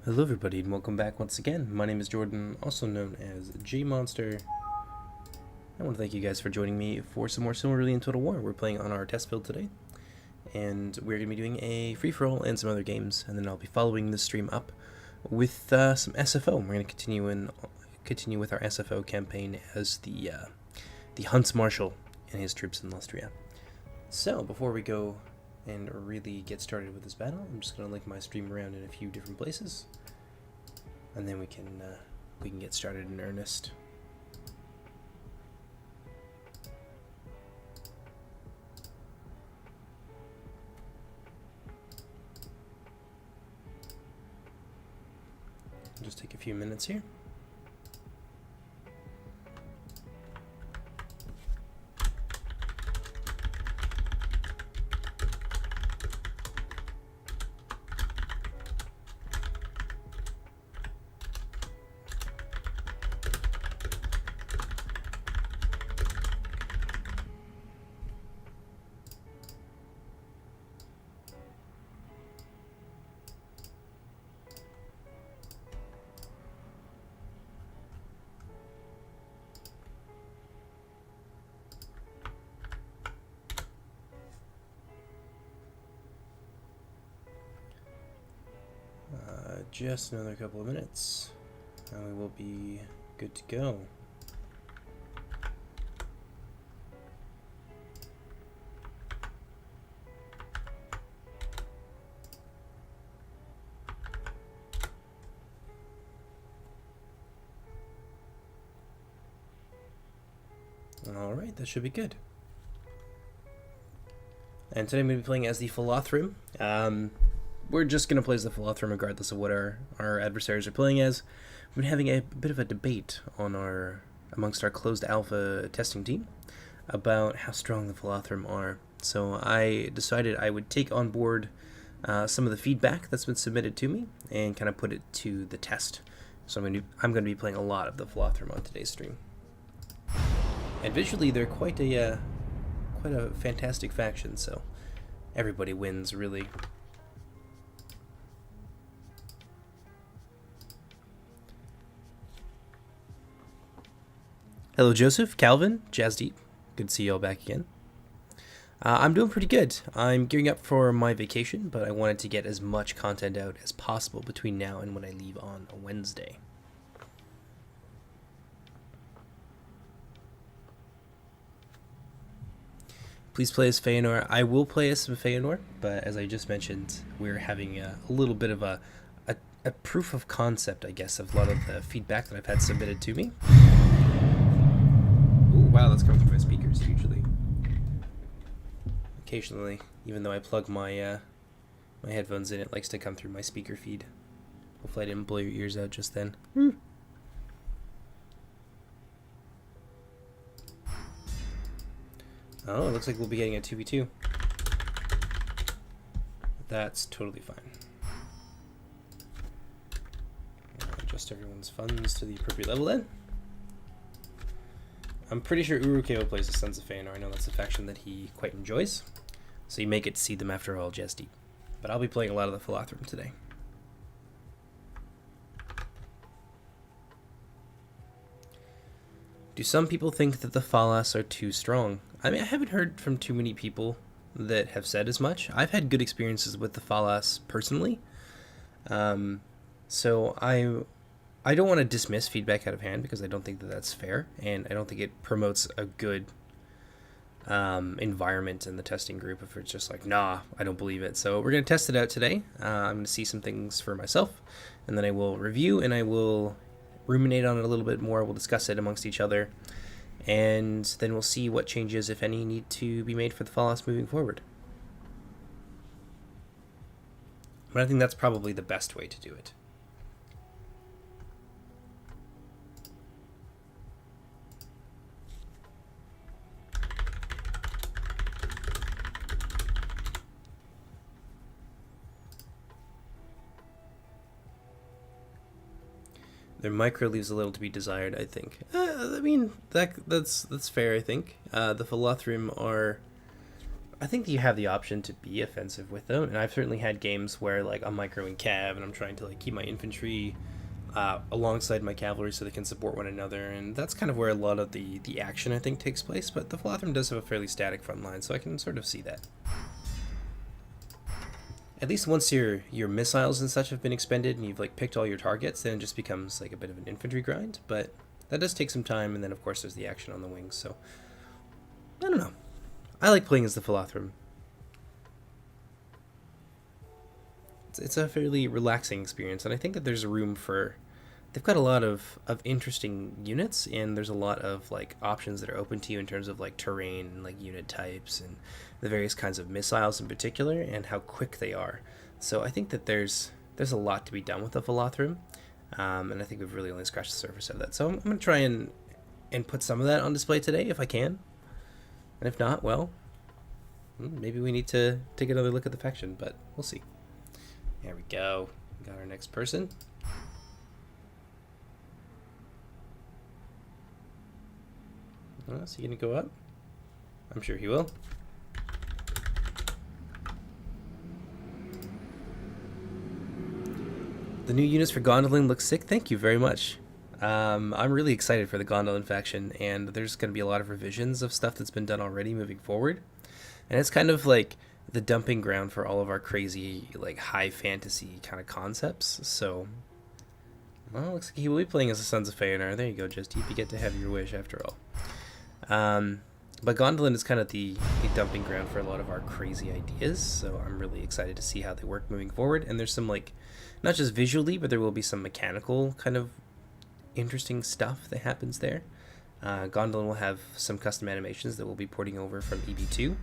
Hello everybody and welcome back once again. My name is Jordan, also known as JMonster. I want to thank you guys for joining me for some more Silmarillion Total War. We're playing on our test build today, and we're going to be doing a free-for-all and some other games, and then I'll be following this stream up with some SFO. We're going to continue with our SFO campaign as the Hunts Marshal and his troops in Lustria. So before we go and really get started with this battle, I'm just going to link my stream around in a few different places, and then we can get started in earnest. Just take a few minutes here. Just another couple of minutes, and we will be good to go. Alright, that should be good. And today I'm going to be playing as the Philothrim. We're just going to play as the Philothrim regardless of what our adversaries are playing as. We've been having a bit of a debate on amongst our closed alpha testing team about how strong the Philothrim are. So I decided I would take on board some of the feedback that's been submitted to me and kind of put it to the test. So I'm going to be playing a lot of the Philothrim on today's stream. And visually they're quite a fantastic faction, so everybody wins really. Hello Joseph, Calvin, Jazdeep. Good to see you all back again. I'm doing pretty good. I'm gearing up for my vacation, but I wanted to get as much content out as possible between now and when I leave on a Wednesday. Please play as Feanor. I will play as Feanor, but as I just mentioned, we're having a little bit of a proof of concept, I guess, of a lot of the feedback that I've had submitted to me. Wow, that's coming through my speakers usually. Occasionally, even though I plug my my headphones in, it likes to come through my speaker feed. Hopefully I didn't blow your ears out just then. Oh, it looks like we'll be getting a 2v2. That's totally fine. Adjust everyone's funds to the appropriate level then. I'm pretty sure Urukeo plays the Sons of Feanor. I know that's a faction that he quite enjoys, so you may get to see them after all, Jazdeep. But I'll be playing a lot of the Philothrim today. Do some people think that the Phalas are too strong? I mean, I haven't heard from too many people that have said as much. I've had good experiences with the Phalas personally, so I don't want to dismiss feedback out of hand because I don't think that that's fair, and I don't think it promotes a good environment in the testing group if it's just like, nah, I don't believe it. So we're going to test it out today. I'm going to see some things for myself, and then I will review and I will ruminate on it a little bit more. We'll discuss it amongst each other, and then we'll see what changes, if any, need to be made for the Phalas moving forward. But I think that's probably the best way to do it. Their micro leaves a little to be desired, I think. I mean, that's fair, I think. The Philothrim I think you have the option to be offensive with them, and I've certainly had games where like I'm microing cav and I'm trying to like keep my infantry alongside my cavalry so they can support one another, and that's kind of where a lot of the action I think takes place. But the Philothrum does have a fairly static front line, so I can sort of see that. At least once your missiles and such have been expended and you've like picked all your targets, then it just becomes like a bit of an infantry grind. But that does take some time, and then of course there's the action on the wings. So I don't know. I like playing as the Philothrum. It's a fairly relaxing experience, and I think that there's room for... They've got a lot of interesting units, and there's a lot of like options that are open to you in terms of like terrain and like unit types and the various kinds of missiles in particular, and how quick they are. So I think that there's a lot to be done with the Philothrum, and I think we've really only scratched the surface of that. So I'm going to try and put some of that on display today if I can. And if not, well, maybe we need to take another look at the faction, but we'll see. There we go. Got our next person. Is he going to go up? I'm sure he will. The new units for Gondolin look sick. Thank you very much. I'm really excited for the Gondolin faction, and there's going to be a lot of revisions of stuff that's been done already moving forward. And it's kind of like the dumping ground for all of our crazy, like, high fantasy kind of concepts. So, well, looks like he will be playing as the Sons of Feanor. There you go, Just Deep. You get to have your wish after all. But Gondolin is kind of the dumping ground for a lot of our crazy ideas, so I'm really excited to see how they work moving forward. And there's some, like, not just visually, but there will be some mechanical kind of interesting stuff that happens there. Gondolin will have some custom animations that we'll be porting over from EB2.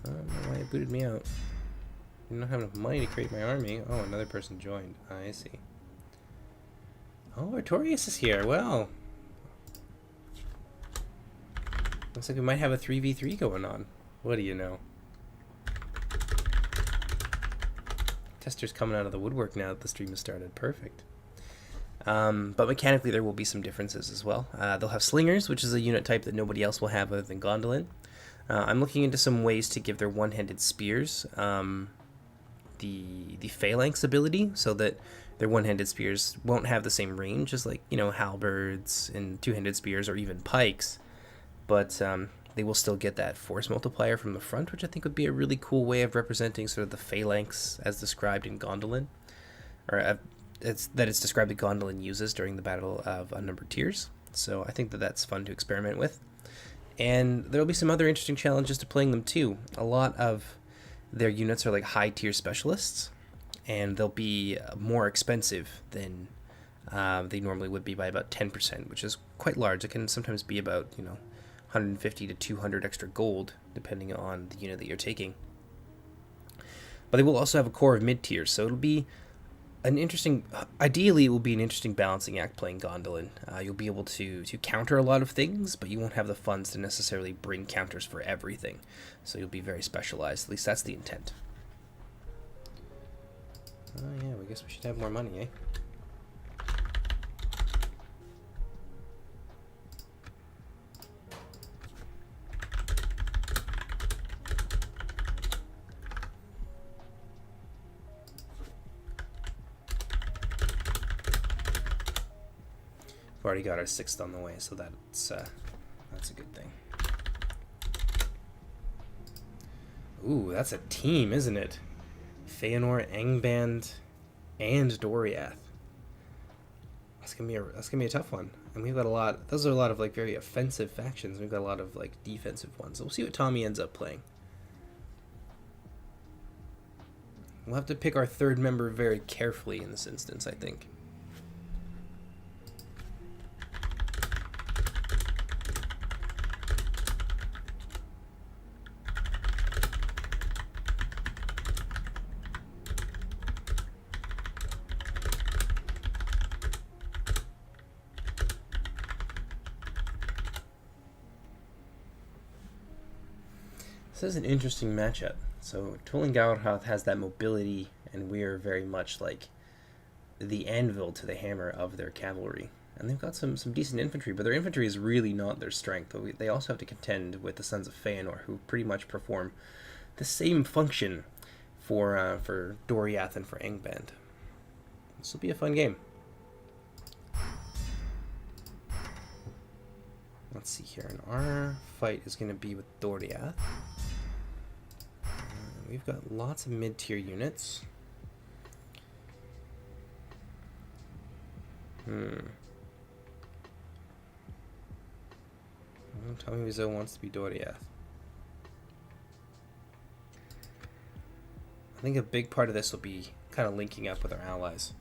I don't know why it booted me out. I don't have enough money to create my army. Oh, another person joined. I see. Oh, Artorius is here. Well, looks like we might have a 3v3 going on. What do you know? Tester's coming out of the woodwork now that the stream has started. Perfect. But mechanically there will be some differences as well. They'll have slingers, which is a unit type that nobody else will have other than Gondolin. I'm looking into some ways to give their one-handed spears the phalanx ability, so that their one-handed spears won't have the same range as, like, you know, halberds and two-handed spears or even pikes, but they will still get that force multiplier from the front, which I think would be a really cool way of representing sort of the phalanx as described in Gondolin, or it's described that Gondolin uses during the Battle of Unnumbered Tiers. So I think that that's fun to experiment with. And there will be some other interesting challenges to playing them too. A lot of their units are like high tier specialists, and they'll be more expensive than they normally would be by about 10%, which is quite large. It can sometimes be about, you know, 150 to 200 extra gold, depending on the unit that you're taking. But they will also have a core of mid tiers, so it'll be an interesting, ideally it will be an interesting balancing act playing Gondolin. You'll be able to counter a lot of things, but you won't have the funds to necessarily bring counters for everything. So you'll be very specialized. At least that's the intent. Oh yeah, I guess we should have more money, eh? Already got our 6th on the way, so that's a good thing. Ooh, that's a team, isn't it? Feanor, Angband, and Doriath. That's gonna be a tough one. And we've got a lot. Those are a lot of like very offensive factions. We've got a lot of like defensive ones. So we'll see what Tommy ends up playing. We'll have to pick our 3rd member very carefully in this instance, I think. This is an interesting matchup. So Tullingauerhoth has that mobility, and we are very much like the anvil to the hammer of their cavalry. And they've got some decent infantry, but their infantry is really not their strength. They also have to contend with the Sons of Feanor, who pretty much perform the same function for Doriath and for Angband. This will be a fun game. Let's see here. And our fight is going to be with Doriath. We've got lots of mid-tier units. Tommy Wiseau wants to be Doriath. I think a big part of this will be kind of linking up with our allies.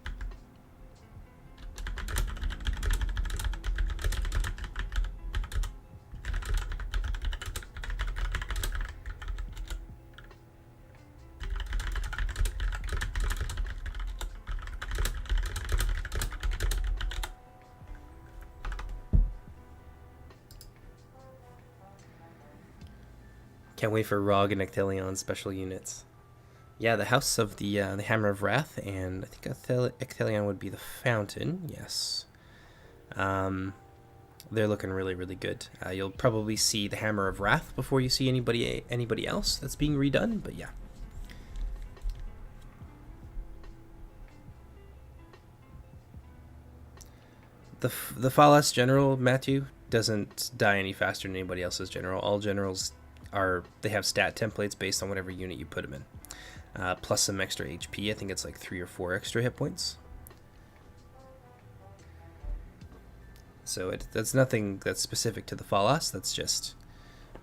Can't wait for Rog and Ecthelion special units. Yeah, the House of the Hammer of Wrath, and I think Ecthelion would be the Fountain. Yes, they're looking really, really good. You'll probably see the Hammer of Wrath before you see anybody else that's being redone. But yeah. The Falas general, Matthew, doesn't die any faster than anybody else's general. All generals they have stat templates based on whatever unit you put them in, plus some extra HP. I think it's like 3 or 4 extra hit points. So that's nothing that's specific to the Falas. That's just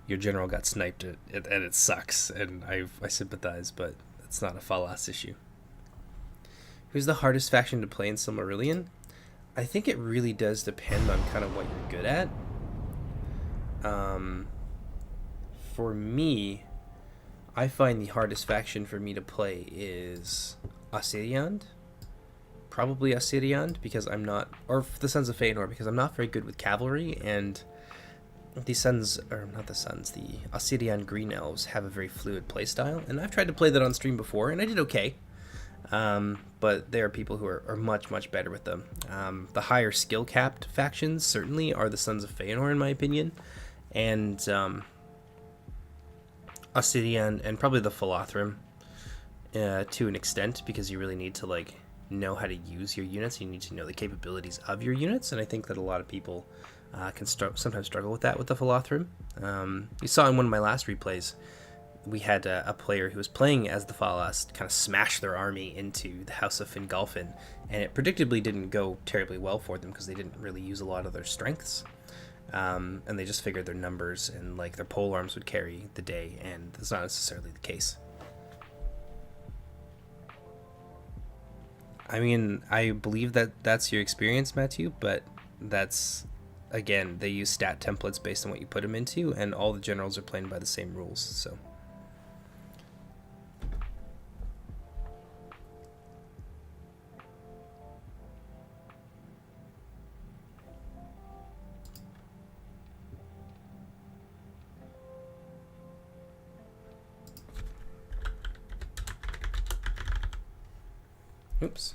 your general got sniped and it sucks, and I sympathize, but it's not a Falas issue. Who's the hardest faction to play in Silmarillion? I think it really does depend on kind of what you're good at. For me, I find the hardest faction for me to play is Assyriand. Probably Assyriand, because I'm not, or the Sons of Feanor, because I'm not very good with cavalry, and the Assyrian Green Elves have a very fluid playstyle, and I've tried to play that on stream before, and I did okay. But there are people who are much, much better with them. The higher skill capped factions certainly are the Sons of Feanor, in my opinion, and Assyrian, and probably the Philothrim to an extent, because you really need to like know how to use your units. You need to know the capabilities of your units, and I think that a lot of people can sometimes struggle with that with the Philothrim. You saw in one of my last replays, we had a player who was playing as the Falas kind of smash their army into the House of Fingolfin, and it predictably didn't go terribly well for them because they didn't really use a lot of their strengths. And they just figured their numbers and like their pole arms would carry the day, and that's not necessarily the case. I mean, I believe that that's your experience, Matthew, but that's, again, they use stat templates based on what you put them into, and all the generals are playing by the same rules, so. Oops.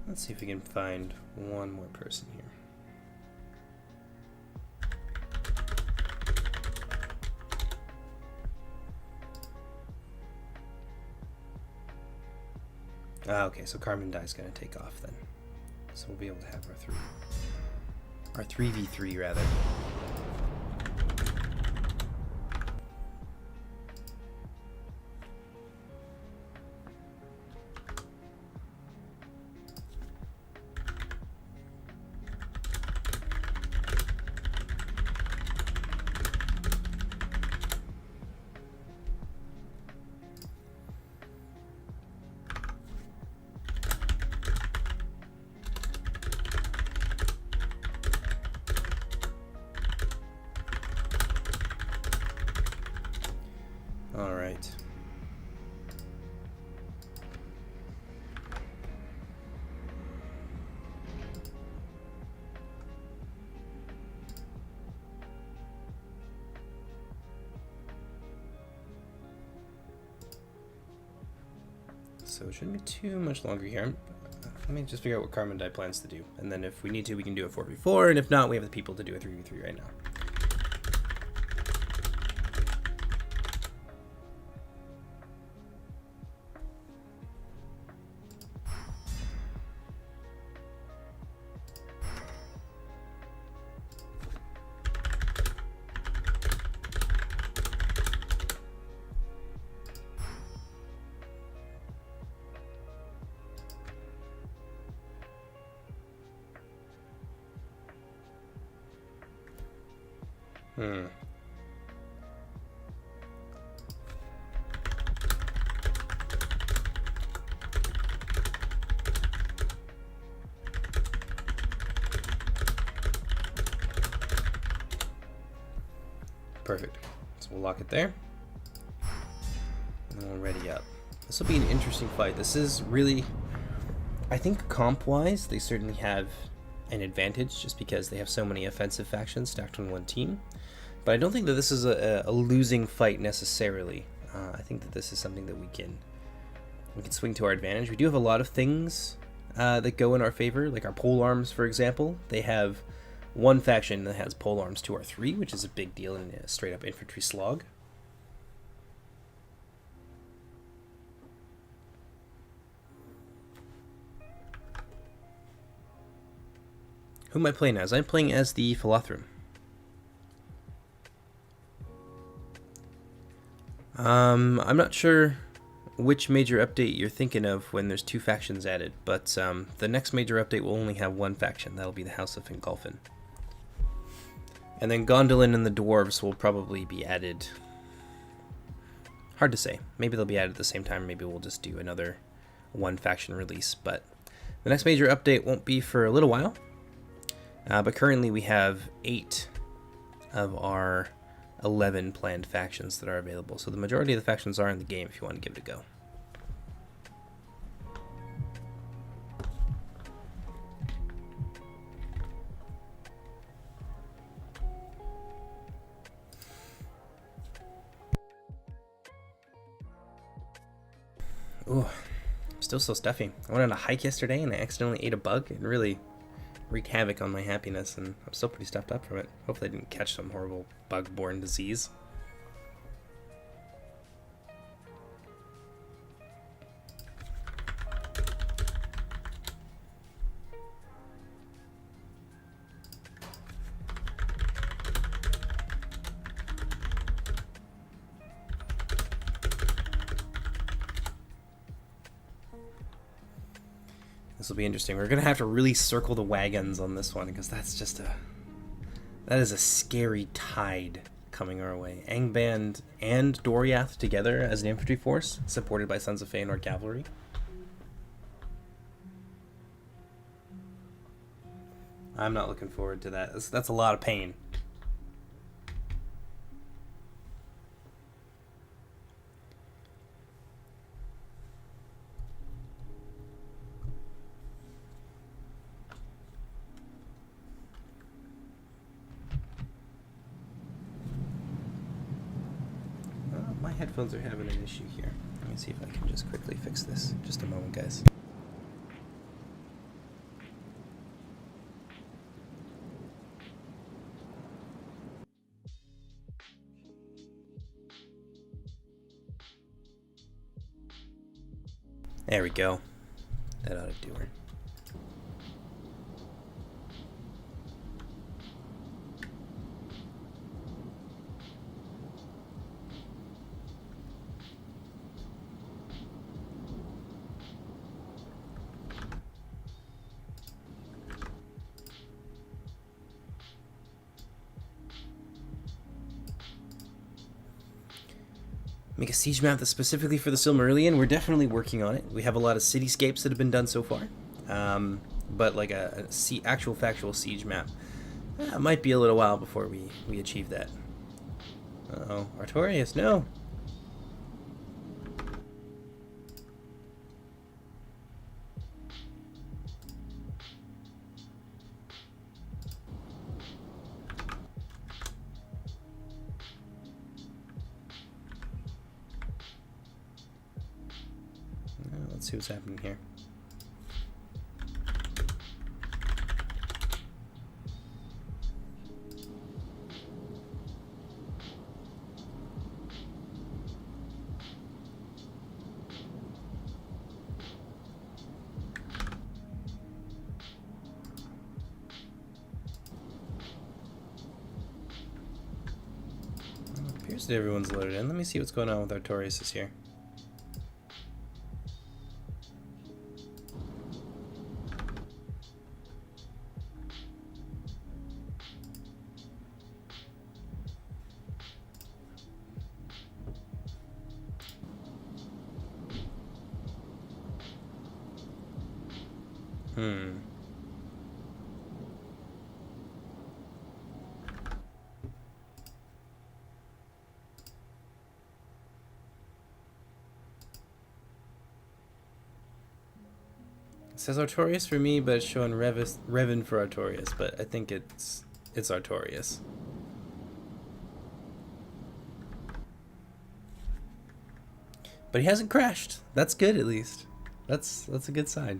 Let's see if we can find one more person here. Okay, so Carmen Dye's going to take off then. So we'll be able to have our 3v3 rather. All right. So it shouldn't be too much longer here. Let me just figure out what Carmen Die plans to do. And then if we need to, we can do a 4v4. And if not, we have the people to do a 3v3 right now. Perfect. So we'll lock it there. And then we'll ready up. This will be an interesting fight. This is really, I think comp-wise, they certainly have an advantage just because they have so many offensive factions stacked on one team. But I don't think that this is a losing fight necessarily. I think that this is something that we can swing to our advantage. We do have a lot of things that go in our favor, like our pole arms, for example. They have one faction that has pole arms to our 3, which is a big deal in a straight up infantry slog. Who am I playing as? I'm playing as the Philothrum. I'm not sure which major update you're thinking of when there's 2 factions added, but the next major update will only have 1 faction. That'll be the House of Fingolfin. And then Gondolin and the Dwarves will probably be added. Hard to say. Maybe they'll be added at the same time. Maybe we'll just do another 1 faction release. But the next major update won't be for a little while. But currently we have 8 of our 11 planned factions that are available. So the majority of the factions are in the game if you want to give it a go. Ooh, I'm still so stuffy. I went on a hike yesterday and I accidentally ate a bug and really wreaked havoc on my happiness, and I'm still pretty stuffed up from it. Hopefully I didn't catch some horrible bug-borne disease. This will be interesting. We're gonna have to really circle the wagons on this one because that is a scary tide coming our way. Angband and Doriath together as an infantry force, supported by Sons of Feanor cavalry. I'm not looking forward to that. That's a lot of pain. My headphones are having an issue here. Let me see if I can just quickly fix this. Just a moment, guys. There we go. That ought to do her. Make a siege map that's specifically for the Silmarillion. We're definitely working on it. We have a lot of cityscapes that have been done so far, but like a actual factual siege map, it might be a little while before we achieve that. Uh-oh, Artorias, no! Let's see what's happening here. Appears that everyone's loaded in. Let me see what's going on with Artorias this year. It says Artorias for me, but it's showing Revan for Artorias, but I think it's Artorias. But he hasn't crashed. That's good, at least. That's a good sign.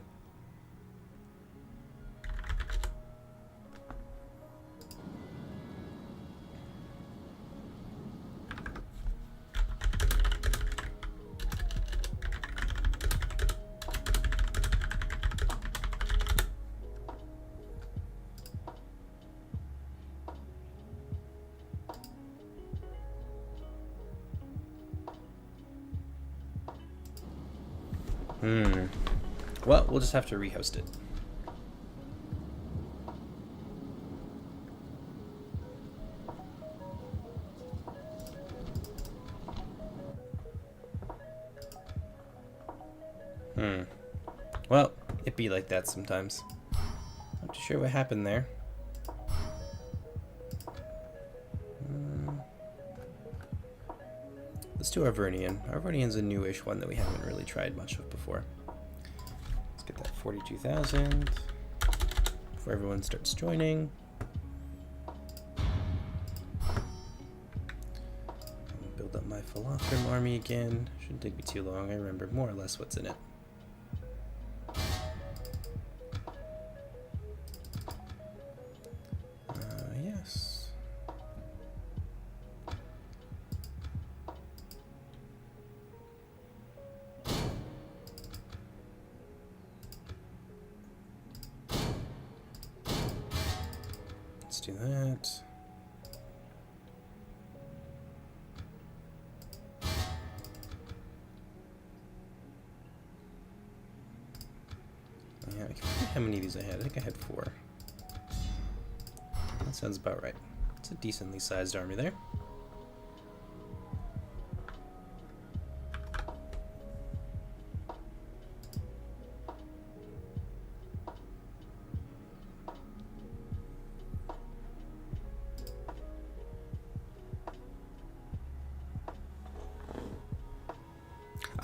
Well, we'll just have to rehost it. Well, it be like that sometimes. Not too sure what happened there. Let's do Arvernian. Arvernian's a newish one that we haven't really tried much of before. Let's get that 42,000 before everyone starts joining. Build up my Philothrim army again. Shouldn't take me too long. I remember more or less what's in it. Yes. Let's do that. Yeah, I forget how many of these I had. I think I had 4. That sounds about right. It's a decently sized army there.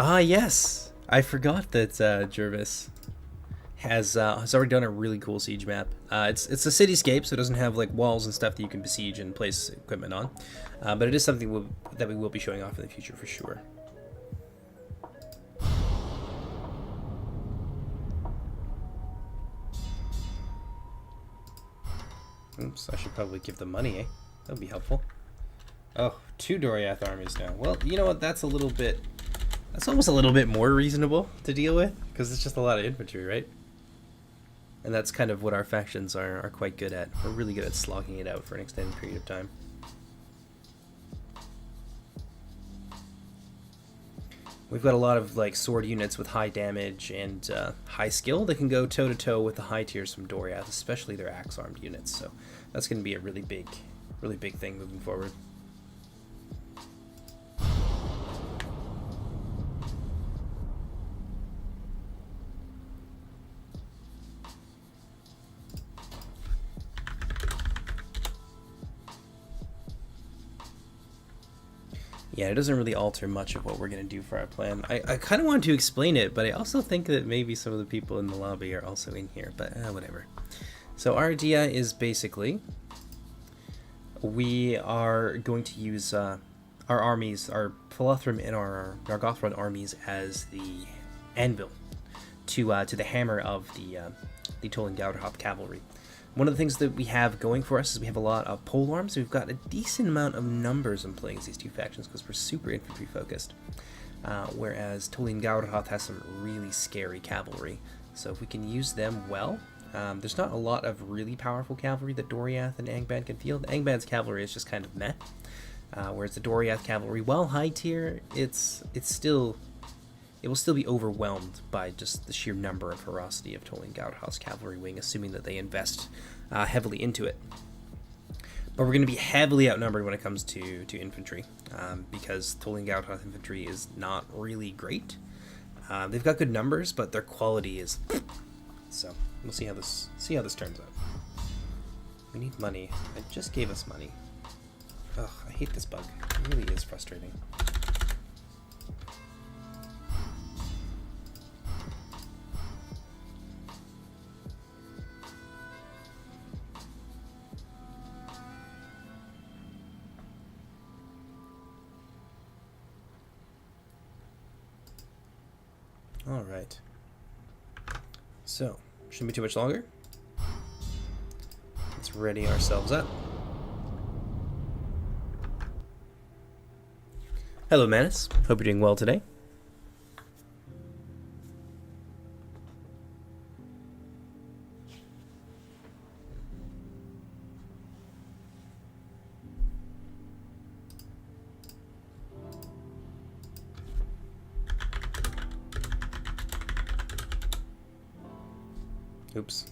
Ah, yes! I forgot that Jervis has already done a really cool siege map. It's a cityscape, so it doesn't have like walls and stuff that you can besiege and place equipment on. But it is something that we will be showing off in the future for sure. Oops, I should probably give them money, eh? That would be helpful. Oh, 2 Doriath armies now. Well, you know what? That's almost a little bit more reasonable to deal with, because it's just a lot of infantry, right? And that's kind of what our factions are quite good at. We're really good at slogging it out for an extended period of time. We've got a lot of like sword units with high damage and high skill that can go toe-to-toe with the high tiers from Doriath, especially their axe-armed units. So that's going to be a really big thing moving forward. Yeah, it doesn't really alter much of what we're going to do for our plan. I kind of want to explain it, but I also think that maybe some of the people in the lobby are also in here, but whatever. So our idea is basically we are going to use our armies, our Philothrim and our Nargothrond armies as the anvil to the hammer of the Tolan Gauderhoth cavalry. One of the things that we have going for us is we have a lot of pole arms. We've got a decent amount of numbers in playing these two factions because we're super infantry focused. Whereas Tolan Gauderhoth has some really scary cavalry. So if we can use them well, there's not a lot of really powerful cavalry that Doriath and Angband can field. Angband's cavalry is just kind of meh. Whereas the Doriath cavalry, while high tier, it will still be overwhelmed by just the sheer number and ferocity of Tolan Gauderhoth's cavalry wing, assuming that they invest heavily into it. But we're going to be heavily outnumbered when it comes to infantry, because Tolan Gauderhoth infantry is not really great. They've got good numbers, but their quality is... So, we'll see how this turns out. We need money. It just gave us money. Ugh, I hate this bug. It really is frustrating. All right. So, shouldn't be too much longer. Let's ready ourselves up. Hello, Manus. Hope you're doing well today. Oops.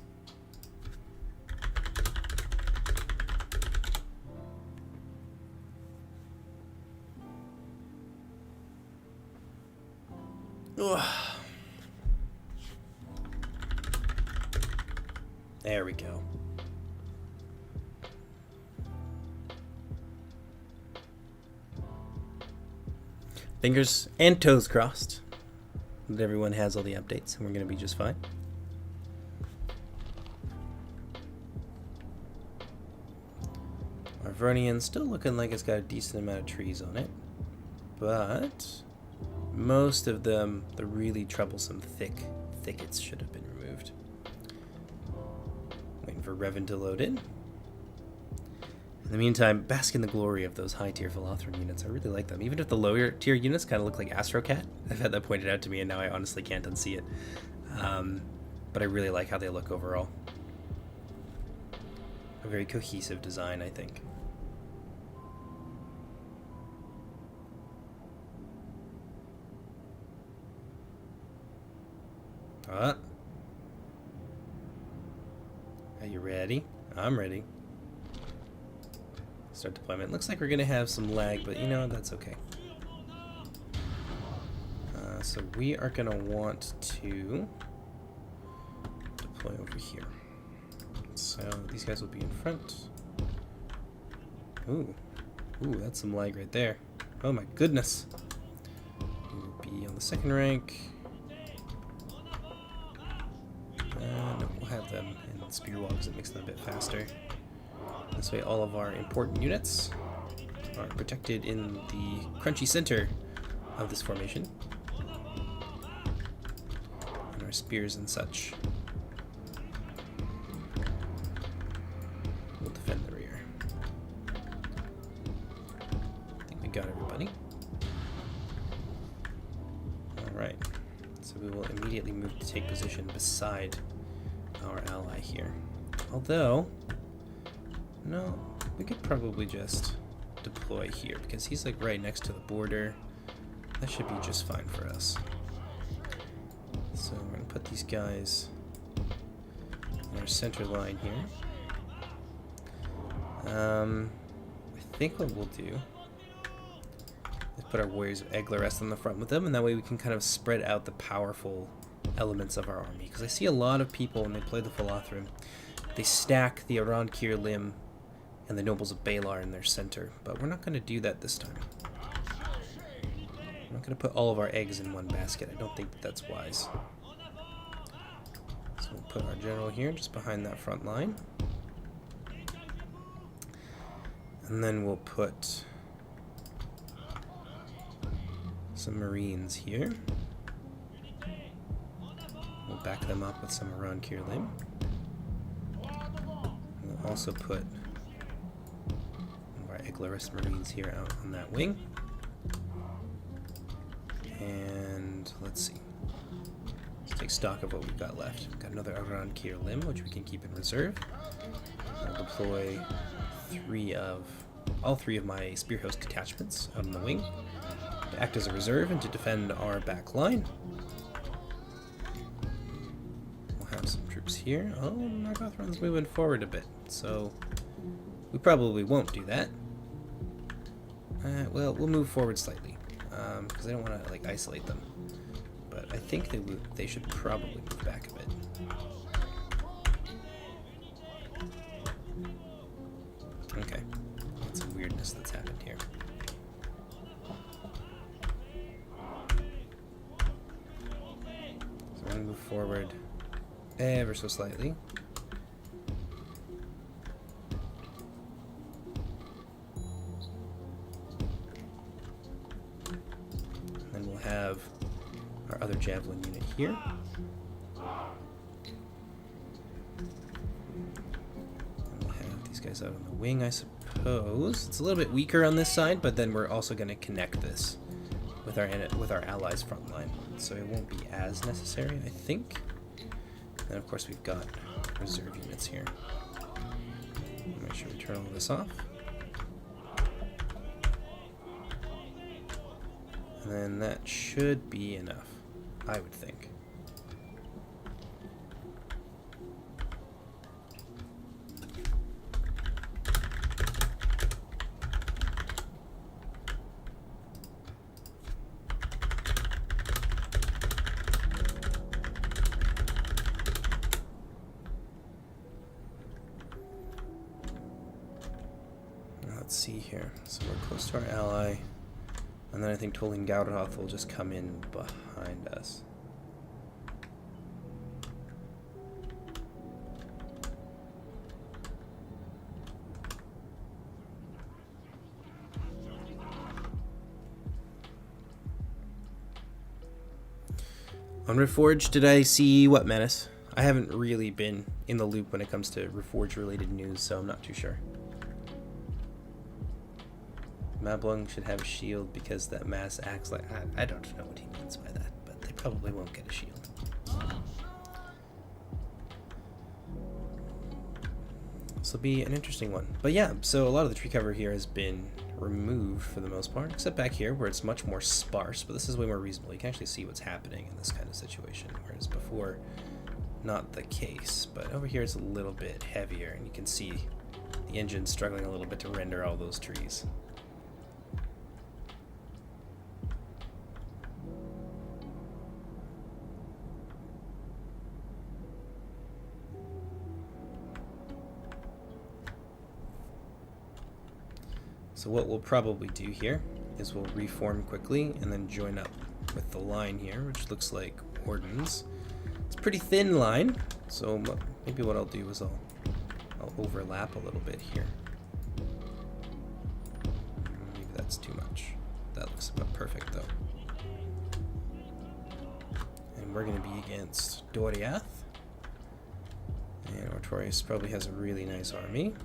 Ugh. There we go. Fingers and toes crossed that everyone has all the updates and we're going to be just fine. Our Vernian's still looking like it's got a decent amount of trees on it, but most of them, the really troublesome thickets should have been removed. Waiting for Revan to load in. In the meantime, bask in the glory of those high-tier Philothron units. I really like them. Even if the lower-tier units kind of look like Astrocat. I've had that pointed out to me, and now I honestly can't unsee it. But I really like how they look overall. A very cohesive design, I think. Are you ready? I'm ready. Start deployment. Looks like we're going to have some lag, but you know, that's okay. So we are going to want to deploy over here. So these guys will be in front. Ooh, that's some lag right there. Oh my goodness. We'll be on the second rank. No, we'll have them in spearwalks. It makes them a bit faster. This way all of our important units are protected in the crunchy center of this formation. And our spears and such will defend the rear. I think we got everybody. Alright, so we will immediately move to take position beside our ally here. Although, no, we could probably just deploy here because he's like right next to the border. That should be just fine for us. So we're going to put these guys in our center line here. I think what we'll do is put our warriors of Eglarest on the front with them, and that way we can kind of spread out the powerful elements of our army. Because I see a lot of people when they play the Philothron, they stack the Arankir limb and the nobles of Balar in their center, but we're not going to do that this time. We're not going to put all of our eggs in one basket. I don't think that's wise. So we'll put our general here, just behind that front line. And then we'll put some Marines here. We'll back them up with some around Kirlim. We'll also put one of our Eglarist Marines here out on that wing. And let's see. Let's take stock of what we've got left. We've got another around Kirlim, which we can keep in reserve. I'll deploy all three of my Spear Host detachments out on the wing to act as a reserve and to defend our back line. We'll have some troops here. Oh, Nargothron's moving forward a bit, so we probably won't do that. Well, we'll move forward slightly because I don't want to like isolate them. But I think they should probably move back a bit. Okay, that's some weirdness that's happened here. So we're going to move forward ever so slightly. And then we'll have our other javelin unit here. Guys out on the wing, I suppose. It's a little bit weaker on this side, but then we're also going to connect this with our allies' front line, so it won't be as necessary, I think. And of course, we've got reserve units here. Make sure we turn all this off. And then that should be enough, I would think. Let's see here. So we're close to our ally, and then I think Tolin Gauderhoth will just come in behind us. On Reforged, did I see what, Menace? I haven't really been in the loop when it comes to Reforged related news, so I'm not too sure. Mablung should have a shield because that mass acts like... I don't know what he means by that, but they probably won't get a shield. This will be an interesting one. But yeah, so a lot of the tree cover here has been removed for the most part, except back here where it's much more sparse, but this is way more reasonable. You can actually see what's happening in this kind of situation, whereas before, not the case. But over here it's a little bit heavier, and you can see the engine struggling a little bit to render all those trees. So what we'll probably do here is we'll reform quickly and then join up with the line here, which looks like Wardens. It's a pretty thin line, so maybe what I'll do is I'll overlap a little bit here. Maybe that's too much. That looks about perfect though. And we're going to be against Doriath. And Artorias probably has a really nice army.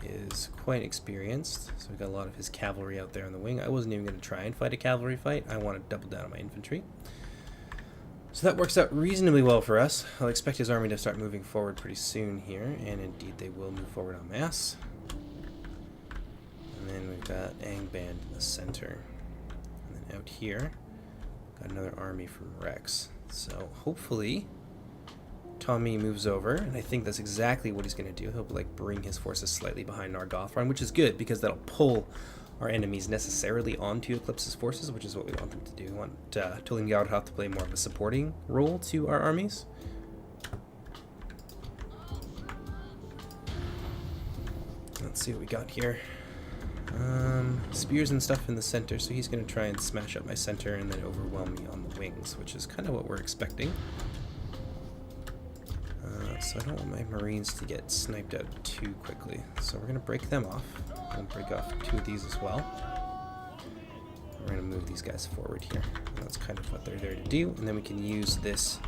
He is quite experienced, so we've got a lot of his cavalry out there on the wing. I wasn't even going to try and fight a cavalry fight. I want to double down on my infantry. So that works out reasonably well for us. I'll expect his army to start moving forward pretty soon here, and indeed they will move forward en masse. And then we've got Angband in the center. And then out here, got another army from Rex. So hopefully Tommy moves over, and I think that's exactly what he's going to do. He'll like bring his forces slightly behind Nargothron, which is good because that'll pull our enemies necessarily onto Eclipse's forces, which is what we want them to do. We want Tolin Gauderhoth to play more of a supporting role to our armies. Let's see what we got here. Spears and stuff in the center, so he's going to try and smash up my center and then overwhelm me on the wings, which is kind of what we're expecting. So I don't want my Marines to get sniped out too quickly. So we're going to break them off. We'll break off 2 of these as well. We're going to move these guys forward here. And that's kind of what they're there to do. And then we can use this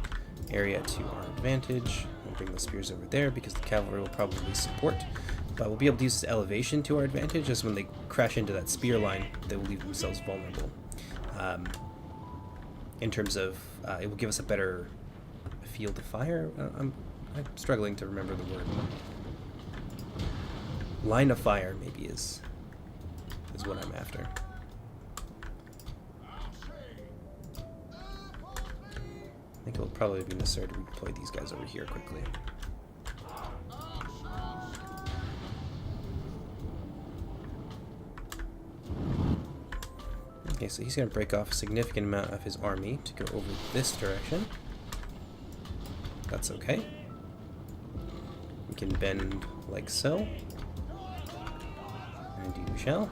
area to our advantage and bring the spears over there because the cavalry will probably support. But we'll be able to use this elevation to our advantage, as when they crash into that spear line, they will leave themselves vulnerable. In terms of, it will give us a better field of fire. I'm struggling to remember the word. Line of fire, maybe, is what I'm after. I think it will probably be necessary to redeploy these guys over here quickly. Okay, so he's going to break off a significant amount of his army to go over this direction. That's okay. We can bend like so. And indeed we shall.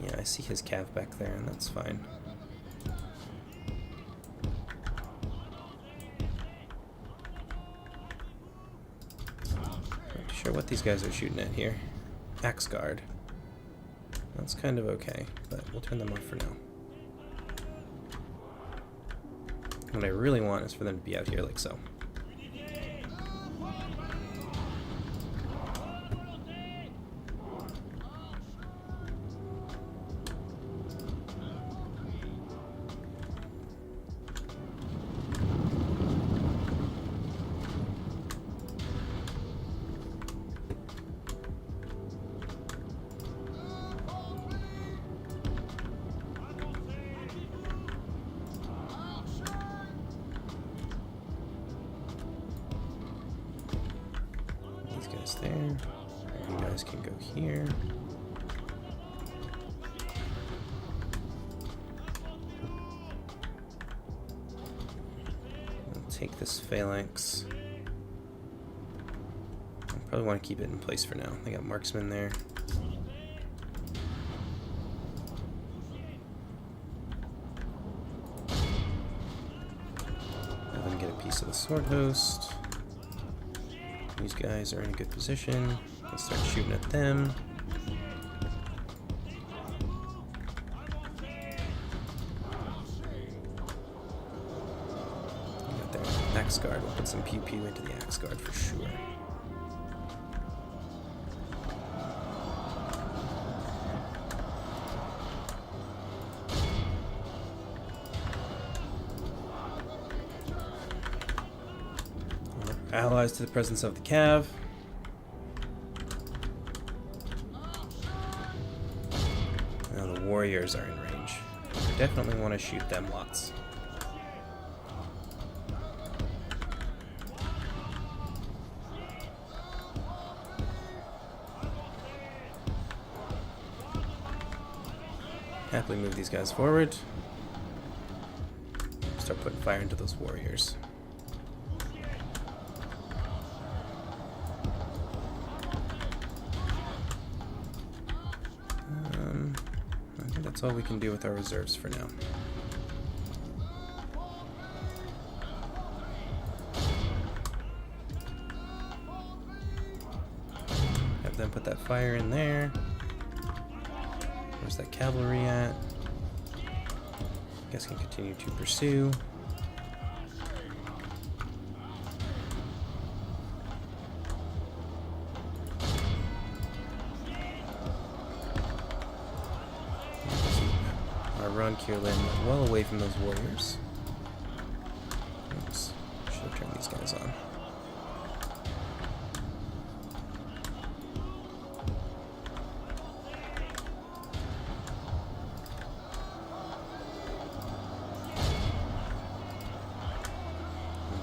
Yeah, I see his cav back there, and that's fine. Not sure what these guys are shooting at here. Axe guard. That's kind of okay, but we'll turn them off for now. What I really want is for them to be out here like so. There. You guys can go here. I'll take this phalanx. I probably want to keep it in place for now. They got marksmen there. Have them get a piece of the sword host. These guys are in a good position. Let's start shooting at them. Got their axe guard. We'll put some pew pew into the axe guard for sure. Allies to the presence of the cav. Now the warriors are in range. We definitely want to shoot them lots. Happily move these guys forward. Start putting fire into those warriors. That's all we can do with our reserves for now. Have them put that fire in there. Where's that cavalry at? Guess can continue to pursue. Run Kierlin well away from those warriors. Oops, should have turned these guys on.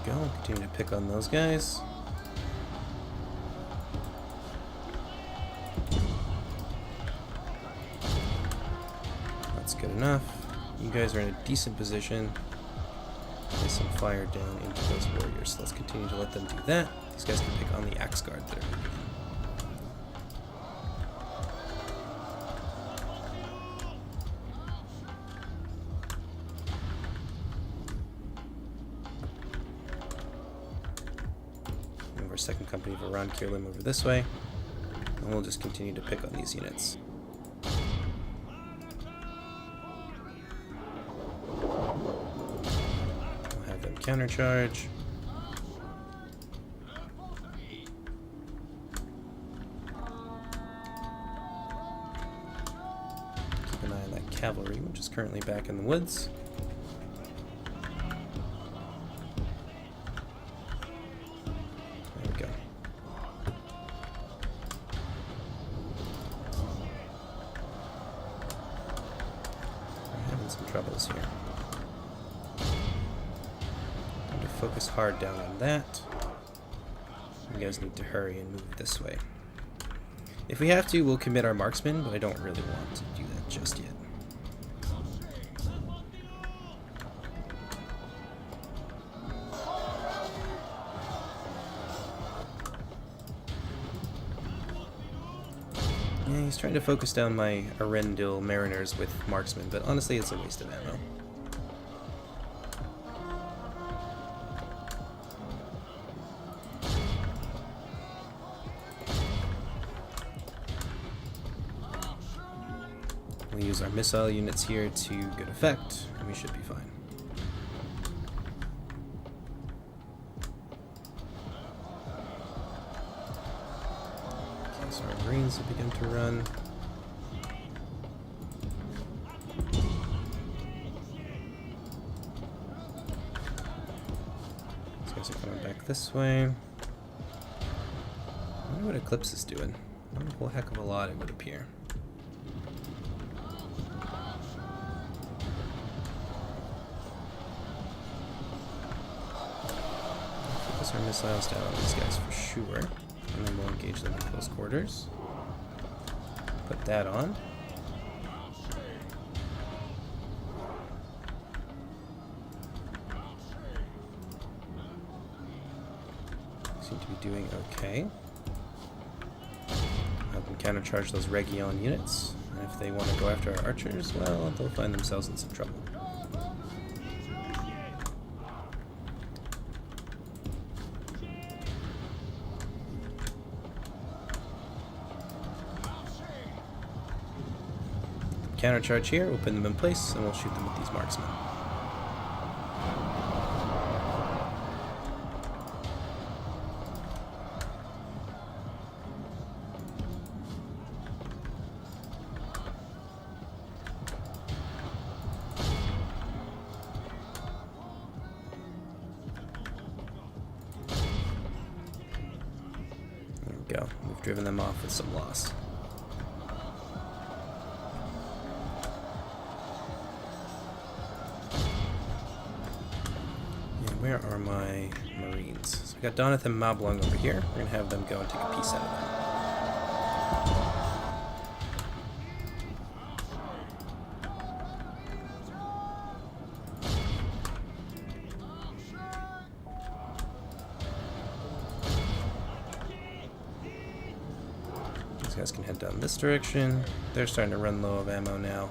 There we go, continue to pick on those guys. Good enough. You guys are in a decent position. Place some fire down into those warriors. So let's continue to let them do that. These guys can pick on the axe guard that are moving in. Move our second company of Iran Kirlim over this way. And we'll just continue to pick on these units. Countercharge. Keep an eye on that cavalry, which is currently back in the woods. There we go. We're having some troubles here. Focus hard down on that. You guys need to hurry and move this way. If we have to, we'll commit our marksmen, but I don't really want to do that just yet. Yeah, he's trying to focus down my Arendil Mariners with marksmen, but honestly it's a waste of ammo. We use our missile units here to good effect, and we should be fine. Okay, so our Marines have begun to run. These guys are coming back this way. I wonder what Eclipse is doing. Not a whole heck of a lot, it would appear. Our missiles down on these guys for sure, and then we'll engage them in close quarters. Put that on. Seem to be doing okay. Have them countercharge those Region units, and if they want to go after our archers, well, they'll find themselves in some trouble. Countercharge here, we'll pin them in place, and we'll shoot them with these marksmen. There we go. We've driven them off with some loss. Where are my Marines? So we got Doneth and Mablung over here. We're going to have them go and take a piece out of them. These guys can head down this direction. They're starting to run low of ammo now.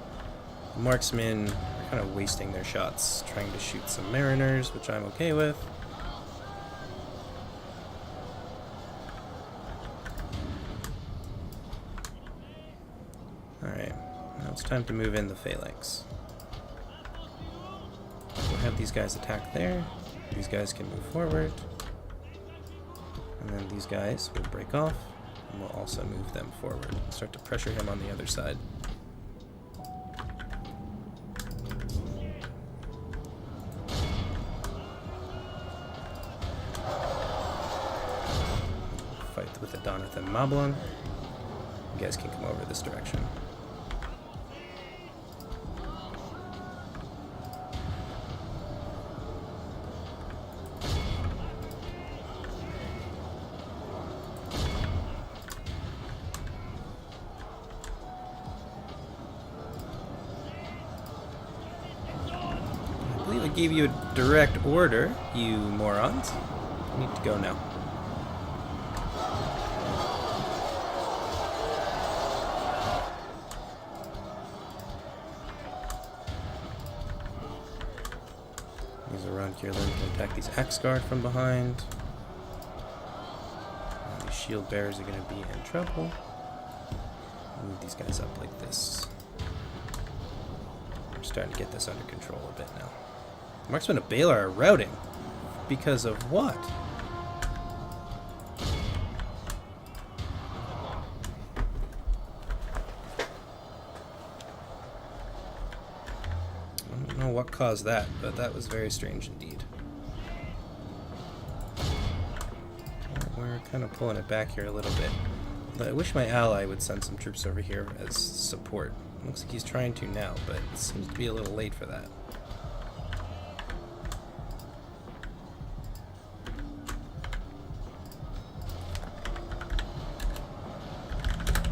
The marksmen are kind of wasting their shots, trying to shoot some Mariners, which I'm okay with. Alright, now it's time to move in the Phalanx. We'll have these guys attack there. These guys can move forward. And then these guys will break off, and we'll also move them forward. Start to pressure him on the other side. Fight with the Doneth and Mablung. You guys can come over this direction. gave you a direct order, you morons. You need to go now. He's around here, then can attack these Axe Guard from behind. These shield bearers are going to be in trouble. Move these guys up like this. We're starting to get this under control a bit now. Marksmen of Balar are routing. Because of what? I don't know what caused that, but that was very strange indeed. We're kind of pulling it back here a little bit. But I wish my ally would send some troops over here as support. Looks like he's trying to now, but it seems to be a little late for that.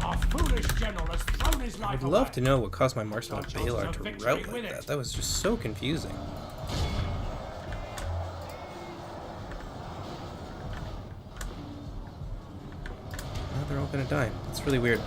Our foolish general has thrown his life I'd love to know what caused my Marksman of Balar to rout like that. That was just so confusing. Now they're all gonna die. It's really weird.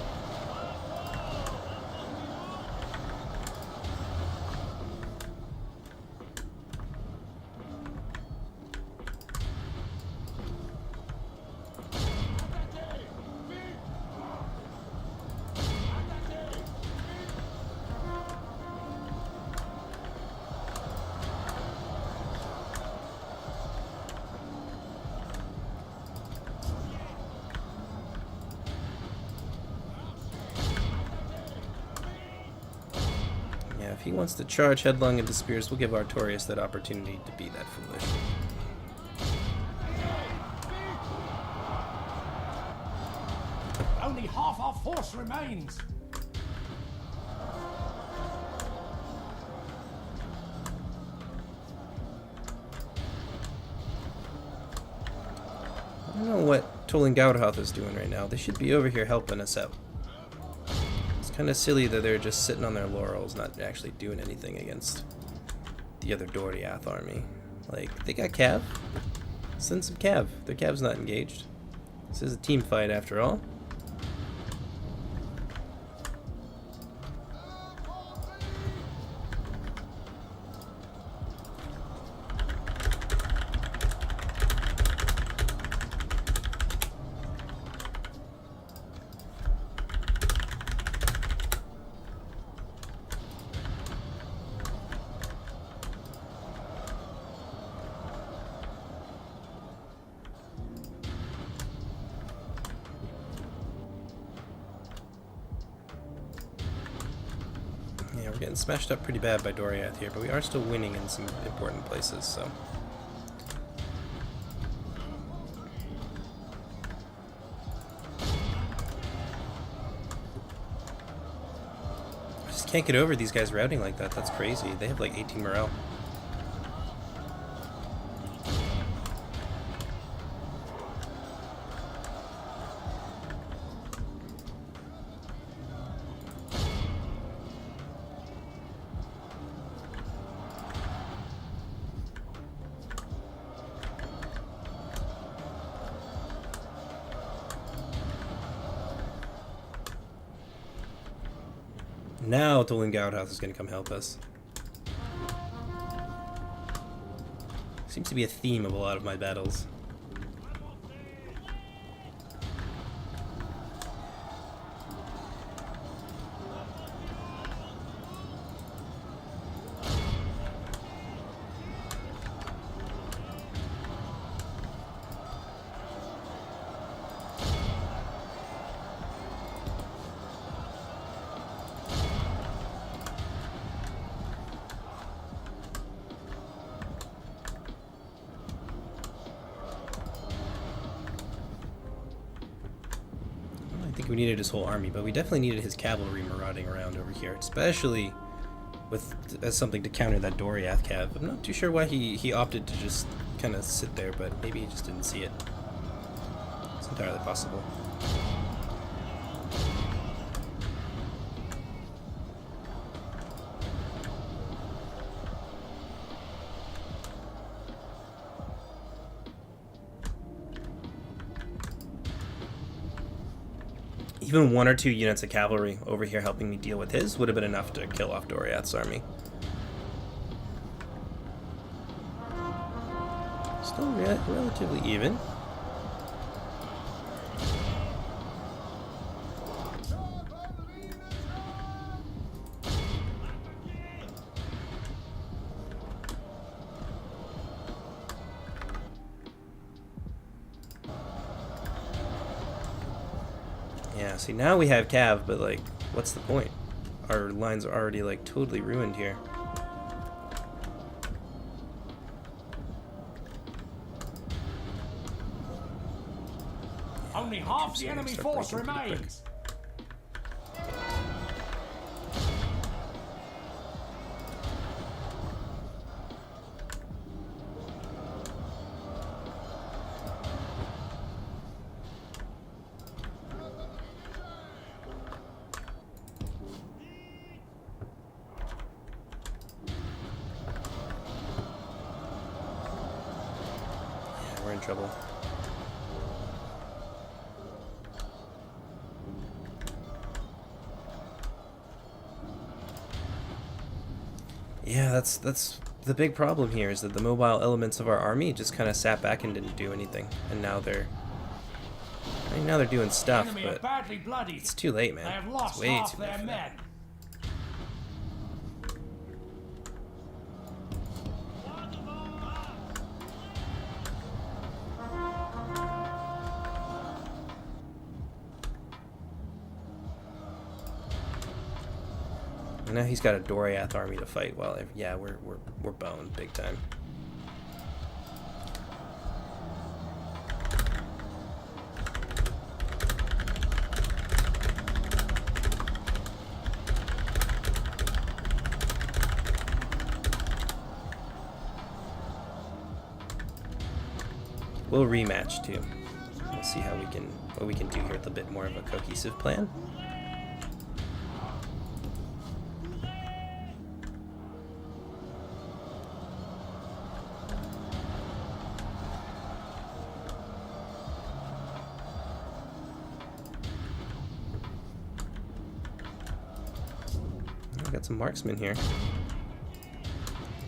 If he wants to charge headlong into Spears, we'll give Artorias that opportunity to be that foolish. Only half our force remains. I don't know what Tolin Gaudhoth is doing right now. They should be over here helping us out. Kind of silly that they're just sitting on their laurels, not actually doing anything against the other Doriath army. Like, they got Cav. Send some Cav. Their Cav's not engaged. This is a team fight after all. Yeah, we're getting smashed up pretty bad by Doriath here, but we are still winning in some important places, so. I just can't get over these guys routing like that. That's crazy. They have like 18 morale. Now Tolin Gaudhoth is going to come help us. Seems to be a theme of a lot of my battles. I think we needed his whole army, but we definitely needed his cavalry marauding around over here, especially with as something to counter that Doriath cav. I'm not too sure why he opted to just kind of sit there, but maybe he just didn't see it. It's entirely possible. Even 1 or 2 units of cavalry over here helping me deal with his would have been enough to kill off Doriath's army. Still relatively even. Yeah, see, now we have Cav, but, like, what's the point? Our lines are already, like, totally ruined here. Only half the enemy force remains. Yeah, we're in trouble. Yeah, that's the big problem here, is that the mobile elements of our army just kind of sat back and didn't do anything, and now they're doing stuff, Enemy are but badly bloodied. it's too late, They man. have It's lost way half too late their for that. men. And now he's got a Doriath army to fight. Well, yeah, we're boned big time. We'll rematch too. We'll see what we can do here with a bit more of a cohesive plan. I got some marksmen here.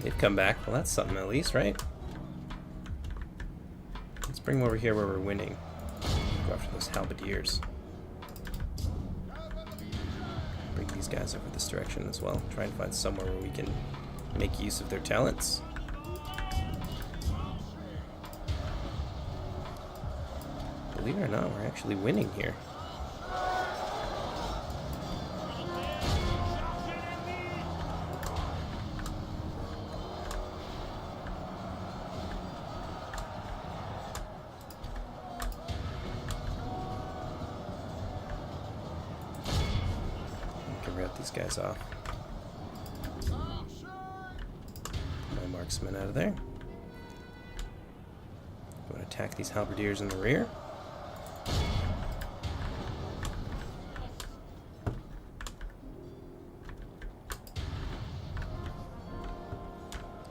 They've come back. Well, that's something at least, right? Let's bring them over here where we're winning. Go after those halberdiers. Bring these guys over this direction as well. Try and find somewhere where we can make use of their talents. Believe it or not, we're actually winning here. These guys off. My marksmen out of there. Go and attack these halberdiers in the rear.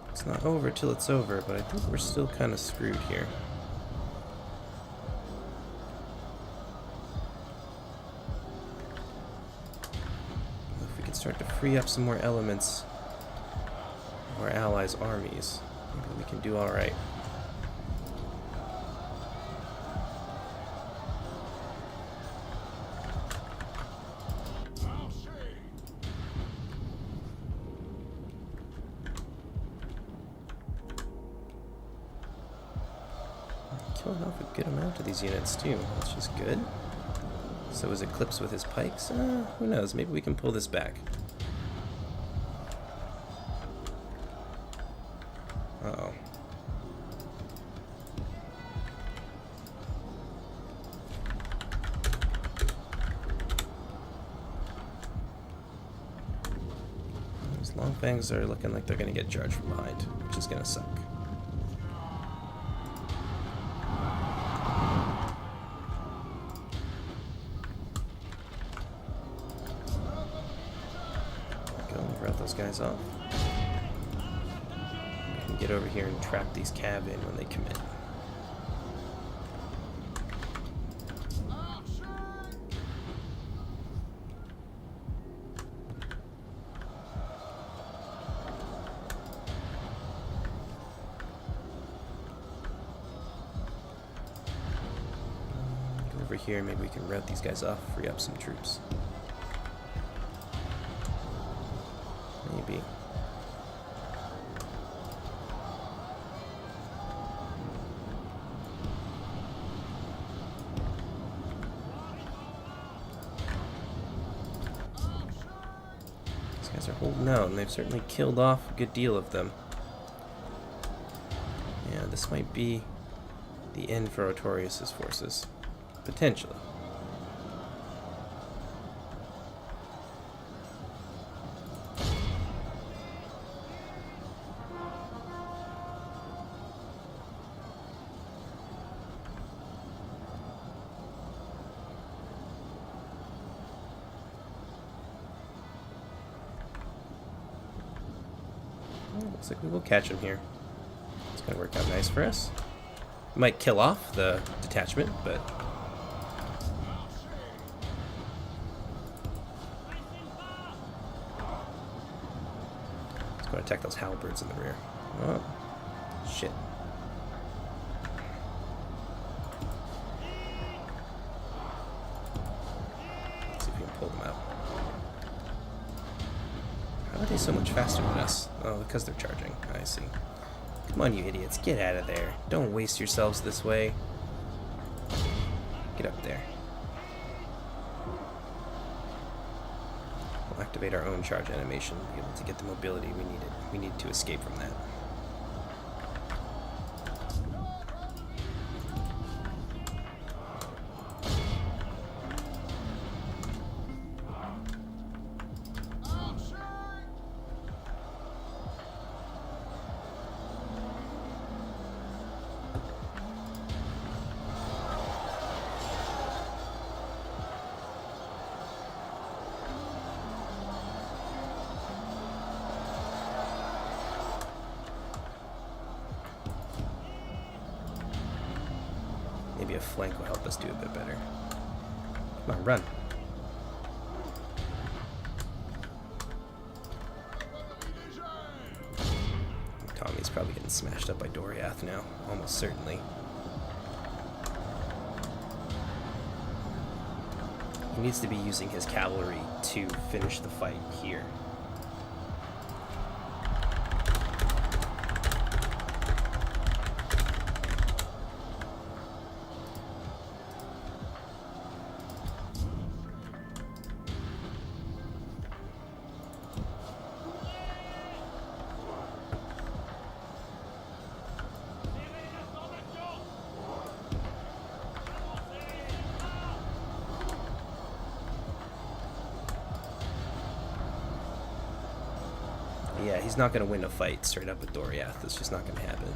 It's not over till it's over, but I think we're still kind of screwed here. Start to free up some more elements of our allies' armies. Maybe we can do alright. Killing off a good amount of these units too, that's just good. So is Eclipse with his pikes? Who knows? Maybe we can pull this back. Uh-oh. Those Longfangs are looking like they're going to get charged from behind, which is going to suck. Those guys off. We can get over here and trap these cav in when they come in. here. Maybe we can route these guys off, free up some troops. Maybe. These guys are holding out, and they've certainly killed off a good deal of them. Yeah, this might be the end for Artorius' forces. Potentially. Looks like we will catch him here. It's going to work out nice for us. Might kill off the detachment, but let's go attack those halberds in the rear. Oh, shit. Let's see if we can pull them out. How are they so much faster than us? Oh, because they're charging. I see. Come on, you idiots. Get out of there. Don't waste yourselves this way. Get up there. We'll activate our own charge animation to be able to get the mobility we needed. We need to escape from that. Maybe a flank will help us do a bit better. Come on, run. Tommy's probably getting smashed up by Doriath now, almost certainly. He needs to be using his cavalry to finish the fight here. Yeah, he's not going to win a fight straight up with Doriath. That's just not going to happen.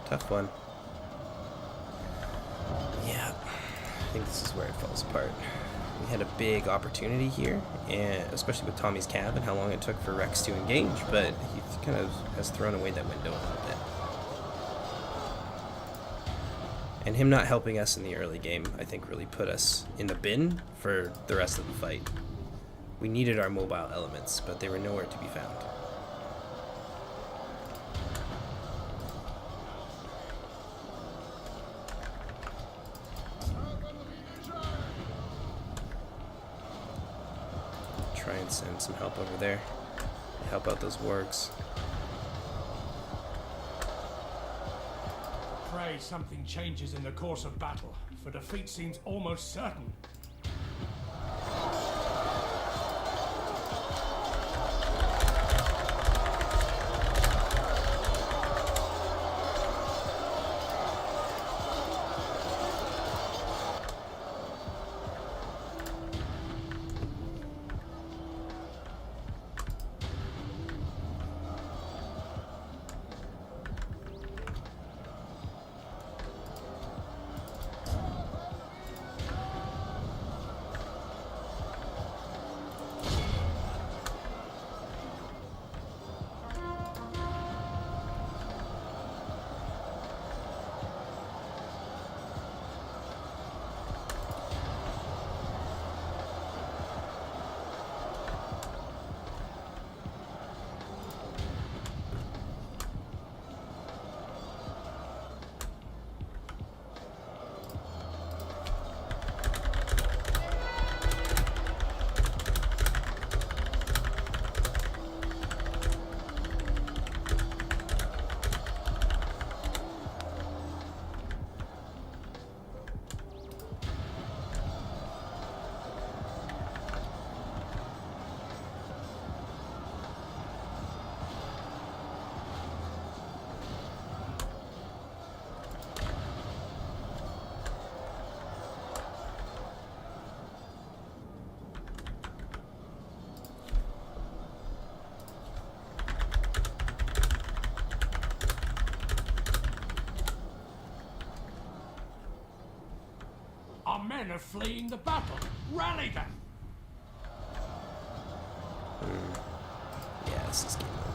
Tough one. Yeah, I think this is where it falls apart. We had a big opportunity here, and especially with Tommy's cab and how long it took for Rex to engage, but he kind of has thrown away that window a little bit. And him not helping us in the early game, I think, really put us in the bin for the rest of the fight. We needed our mobile elements, but they were nowhere to be found. Try and send some help over there to help out those wargs. Pray something changes in the course of battle, for defeat seems almost certain. Our men are fleeing the battle. Rally them! Yeah, this is game over.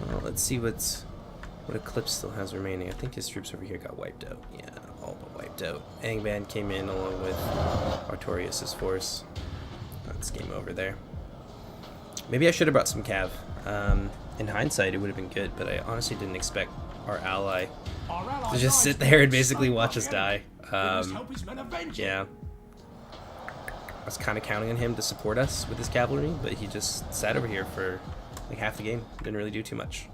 Well, let's see what Eclipse still has remaining. I think his troops over here got wiped out. Yeah, all but wiped out. Angband came in along with Artorias' force. That's game over there. Maybe I should have brought some cav. In hindsight, it would have been good, but I honestly didn't expect our ally to just sit there and basically watch us die. Yeah. I was kind of counting on him to support us with his cavalry, but he just sat over here for like half the game. Didn't really do too much.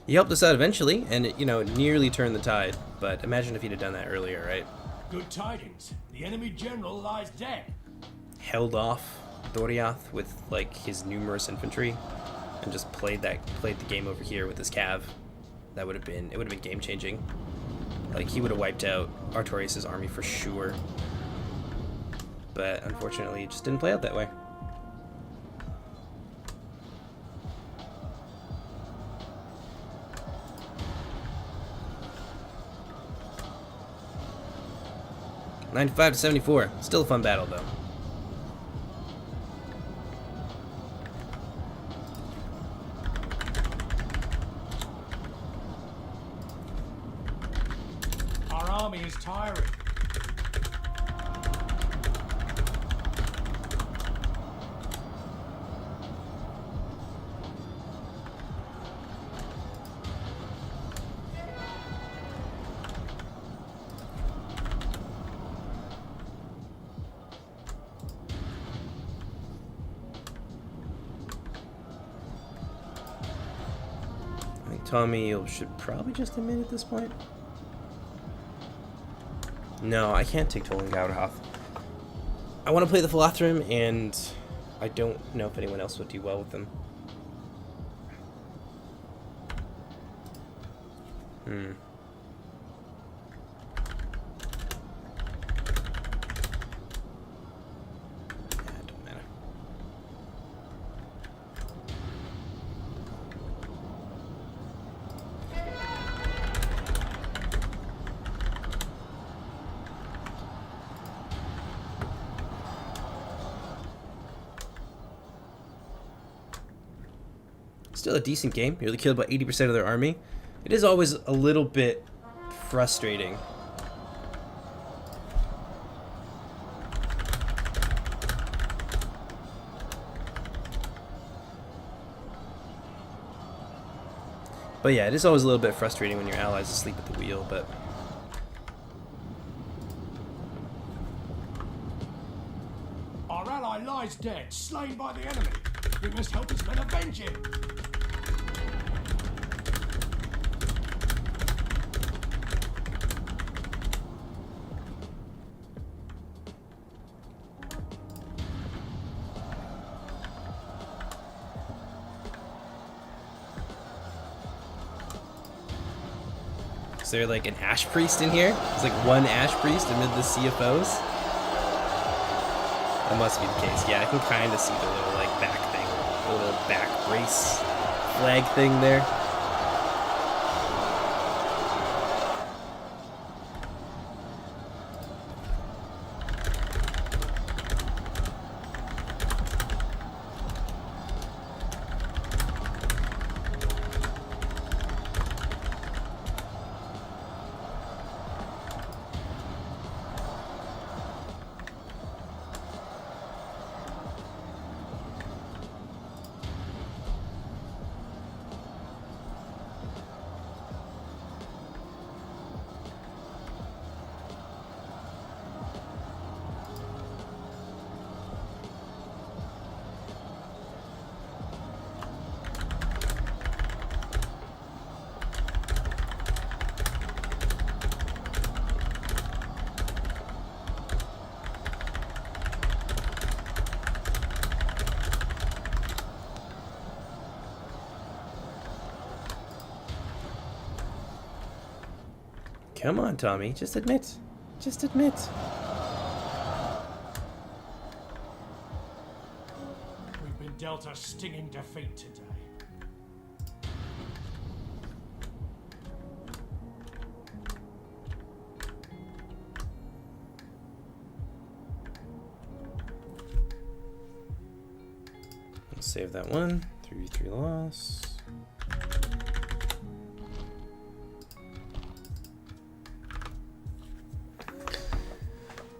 He helped us out eventually, and it, nearly turned the tide. But imagine if he'd have done that earlier, right? Good tidings. The enemy general lies dead. Held off Doriath with like his numerous infantry, and just played the game over here with his cav. It would have been game changing. Like he would have wiped out Artorias' army for sure. But unfortunately, it just didn't play out that way. $95 to 74. Still a fun battle, though. Our army is tiring. Tommy should probably just admit at this point. No, I can't take Tolan Gauderhof. I want to play the Philothrum, and I don't know if anyone else would do well with them. Don't matter. Still a decent game. Nearly killed about 80% of their army. It is always a little bit frustrating. But yeah, it is always a little bit frustrating when your allies asleep at the wheel, but... Our ally lies dead, slain by the enemy. We must help his men avenge him. Is there like an Ash Priest in here? There's like one Ash Priest amid the sea of foes? That must be the case. Yeah, I can kind of see the little like back thing. The little back brace flag thing there. Come on, Tommy. Just admit. Just admit. dealt a stinging defeat today. Let's save that one. 3v3 loss.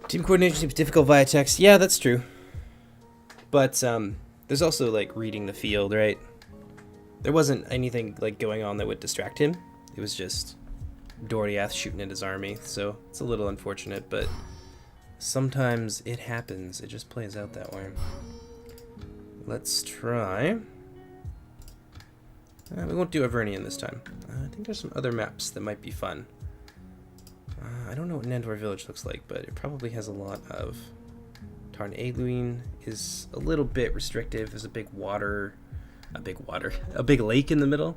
Team coordination seems difficult via text. Yeah, that's true. But there's also like reading the field, right? There wasn't anything like going on that would distract him. It was just Doriath shooting at his army, so it's a little unfortunate, but sometimes it happens. It just plays out that way. Let's try. We won't do Avernian this time. I think there's some other maps that might be fun. I don't know what Nandor Village looks like, but it probably has a lot of... Tarn Aluin is a little bit restrictive. There's a big lake in the middle.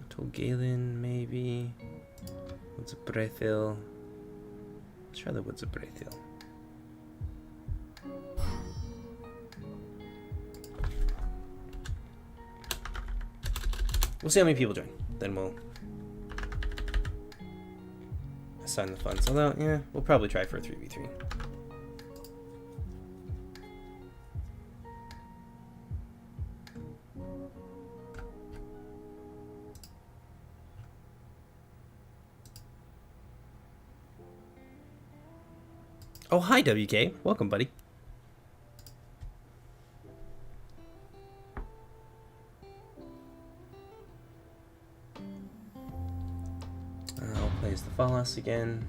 Tolgalen, maybe. Woods of Breathil. Let's try the Woods of Breathil. We'll see how many people join. Then we'll assign the funds. Although, yeah, we'll probably try for a 3v3. Oh, hi, WK. Welcome, buddy. Plays the Falas again.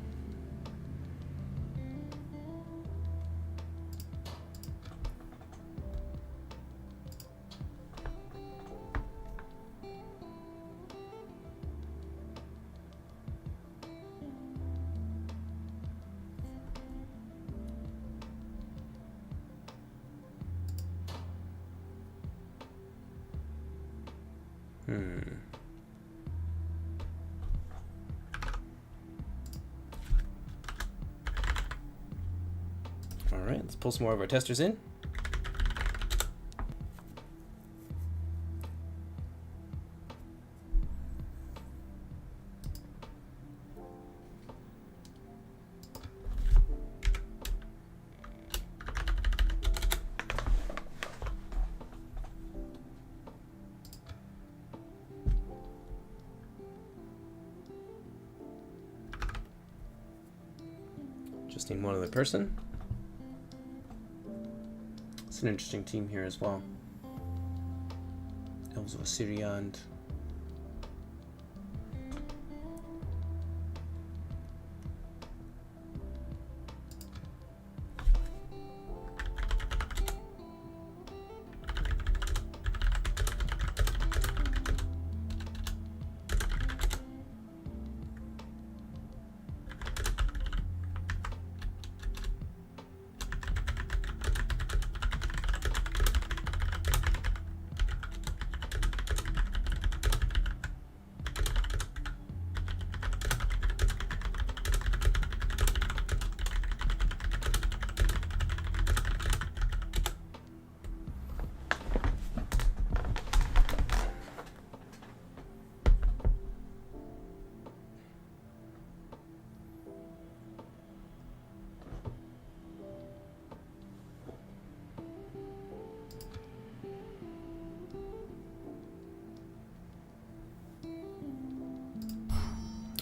Alright, let's pull some more of our testers in. Just need one other person. It's an interesting team here as well. Elves of Assyrian.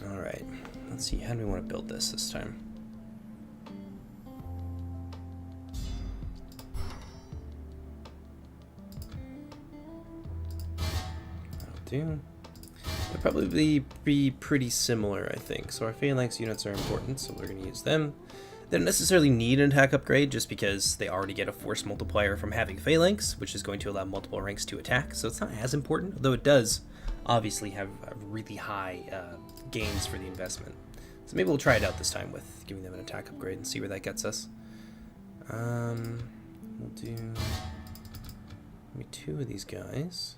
Alright, let's see, how do we want to build this time? That'll do. They'll probably be pretty similar, I think. So our phalanx units are important, so we're going to use them. They don't necessarily need an attack upgrade just because they already get a force multiplier from having phalanx, which is going to allow multiple ranks to attack, so it's not as important, though it does obviously have really high gains for the investment. So maybe we'll try it out this time with giving them an attack upgrade and see where that gets us. We'll do maybe 2 of these guys.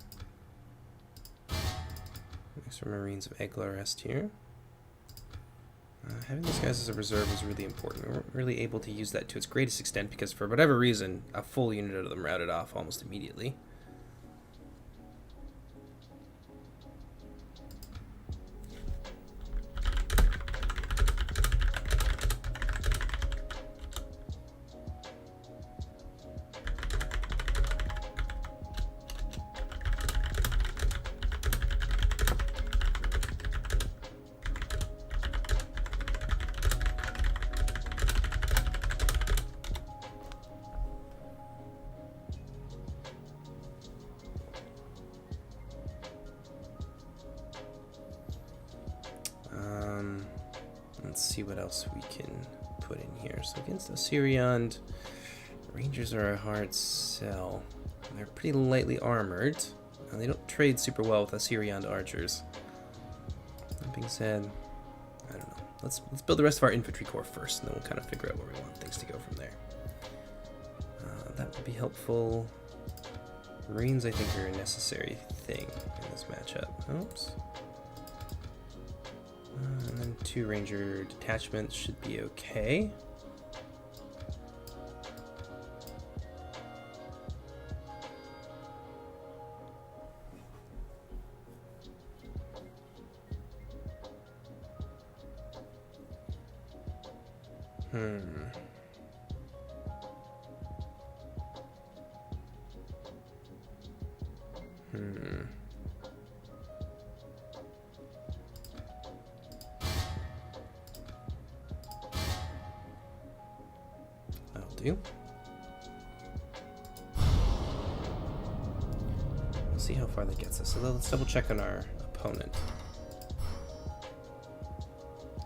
Extra Marines of Eglar Est here. Having these guys as a reserve was really important. We weren't really able to use that to its greatest extent because for whatever reason, a full unit of them routed off almost immediately. Let's see what else we can put in here. So against Assyrian, Rangers are a hard sell. They're pretty lightly armored, and they don't trade super well with Assyrian archers. That being said, I don't know. Let's build the rest of our infantry corps first, and then we'll kind of figure out where we want things to go from there. That would be helpful. Marines, I think, are a necessary thing in this matchup. Oops. And then 2 ranger detachments should be okay. That'll do. We'll see how far that gets us. So let's double check on our opponent.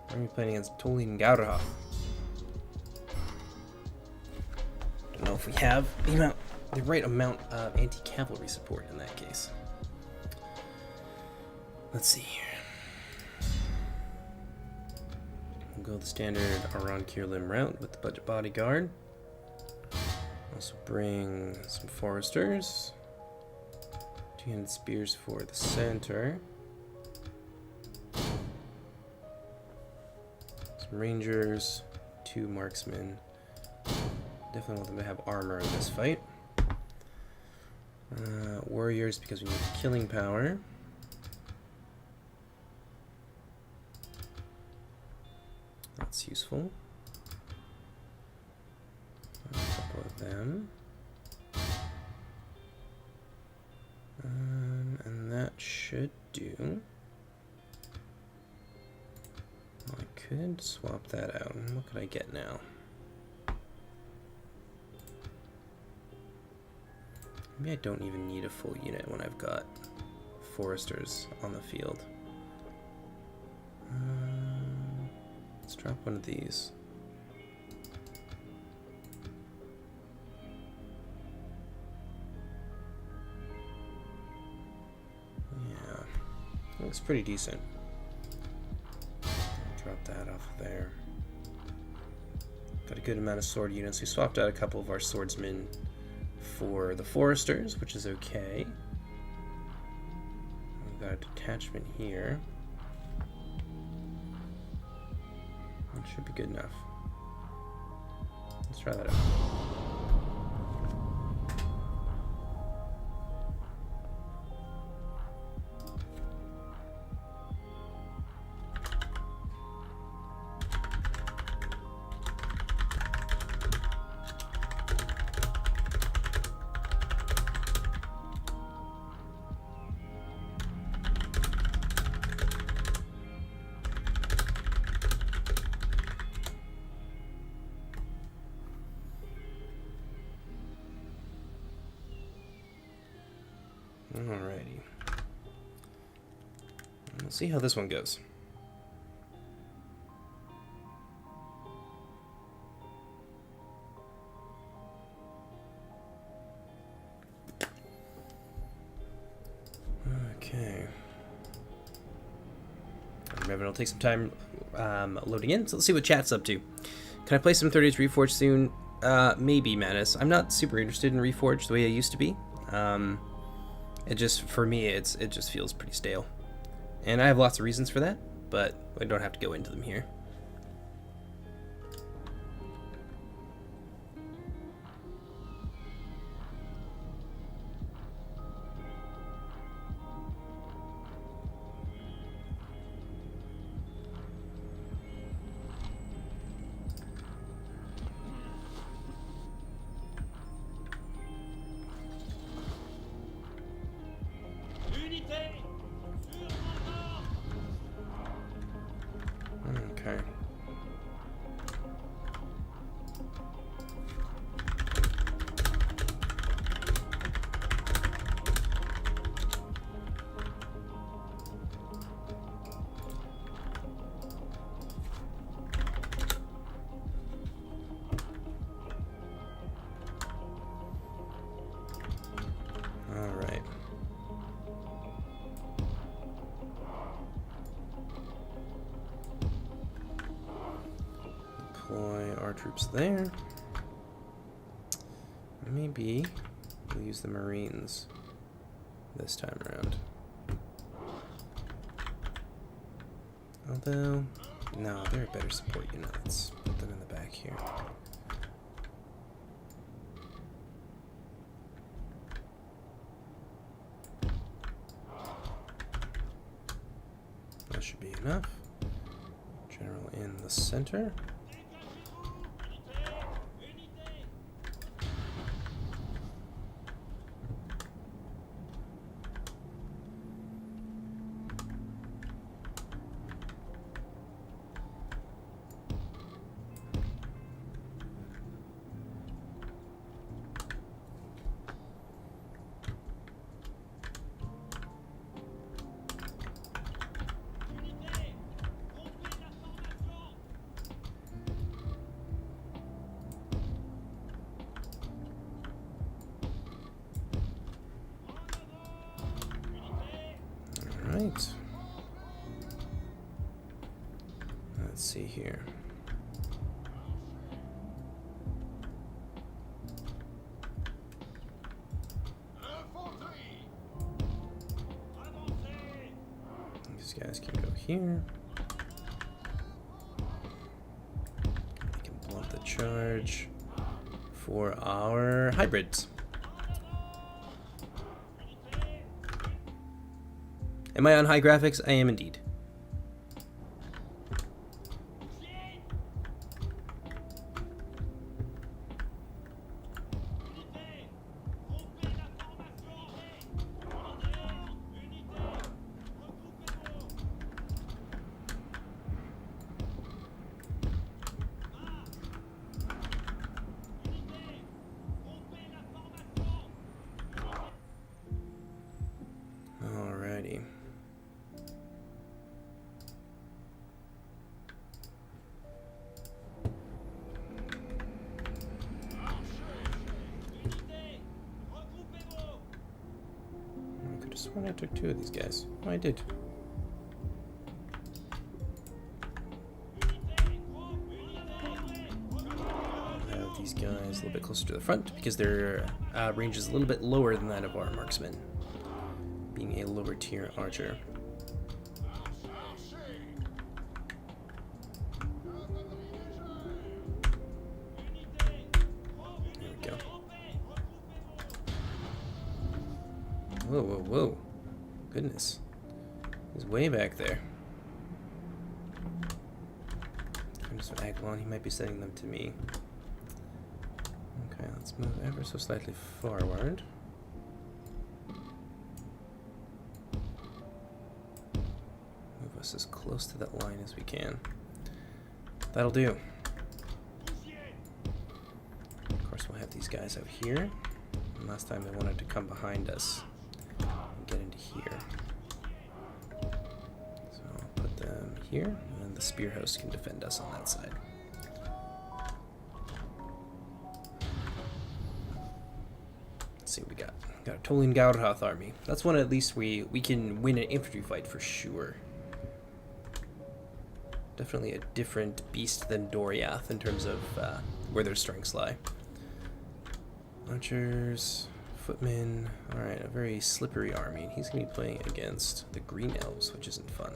Are we playing against Tolin Gaurha? Don't know if we have the right amount of anti-cavalry support in that case. Let's see here. We'll go the standard Aran Kirlim route with the budget bodyguard. Also bring some foresters. 200 spears for the center. Some rangers, 2 marksmen. Definitely want them to have armor in this fight. Warriors because we need killing power. That's useful. A couple of them. And that should do. I could swap that out. What could I get now? Maybe I don't even need a full unit when I've got foresters on the field. Let's drop one of these. Yeah, looks pretty decent. Drop that off there. Got a good amount of sword units. We swapped out a couple of our swordsmen for the foresters, which is okay. We've got a detachment here. It should be good enough. Let's try that out. Alrighty. Let's see how this one goes. Okay. Remember, it'll take some time loading in, so let's see what chat's up to. Can I play some 30s Reforged soon? Maybe, Manus. I'm not super interested in Reforged the way I used to be. It just, for me, it just feels pretty stale. And I have lots of reasons for that, but I don't have to go into them here. deploy our troops there. Maybe we'll use the Marines this time around. Although, no, they're a better support unit. Let's put them in the back here. That should be enough. General in the center. Right. Let's see here. These guys can go here. We can blunt the charge for our hybrids. Am I on high graphics? I am indeed. Alrighty. I could have sworn I took 2 of these guys. Oh, I did. Have these guys a little bit closer to the front because their range is a little bit lower than that of our marksmen, being a lower tier archer. There we go. Whoa, whoa, whoa. Goodness. He's way back there. There's Aglon, he might be sending them to me. Okay, let's move ever so slightly forward. Move us as close to that line as we can. That'll do. Of course, we'll have these guys out here. And last time they wanted to come behind us and get into here. So I'll put them here, and then the spear host can defend us on that side. Let's see what we got. Got a Tolian Gaurhoth army. That's one at least we can win an infantry fight for sure. Definitely a different beast than Doriath in terms of where their strengths lie. Archers, footmen. Alright, a very slippery army. He's going to be playing against the Green Elves, which isn't fun.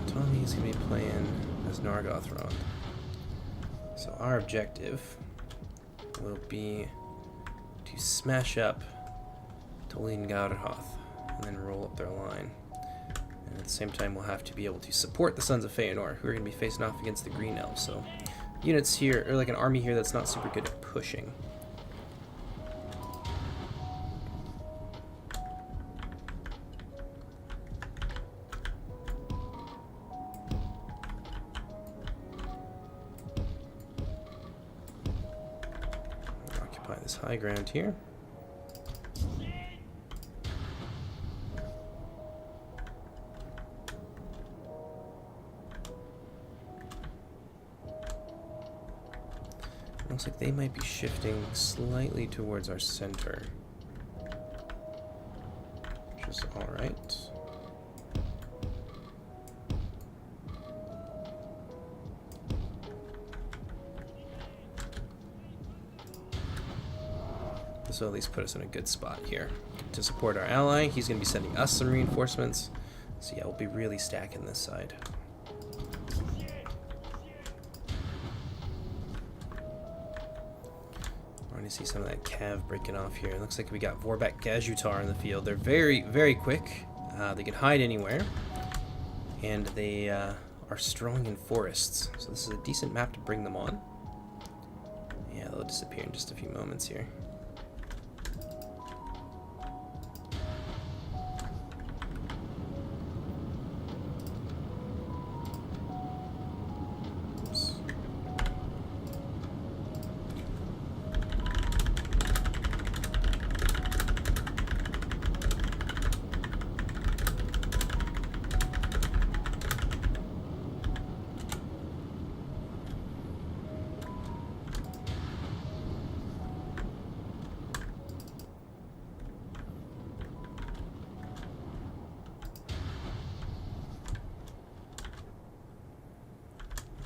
Tommy's going to be playing as Nargothrond. So our objective will be to smash up Tolian Gaurhoth and then roll up their line. And at the same time, we'll have to be able to support the Sons of Feanor, who are going to be facing off against the Green Elves. So units here, or like an army here that's not super good at pushing. Occupy this high ground here. Looks like they might be shifting slightly towards our center, which is alright. This will at least put us in a good spot here to support our ally. He's going to be sending us some reinforcements. So yeah, we'll be really stacking this side. We're going to see some of that cav breaking off here. It looks like we got Vorbeck Gajutar in the field. They're very, very quick. They can hide anywhere. And they are strong in forests. So this is a decent map to bring them on. Yeah, they'll disappear in just a few moments here.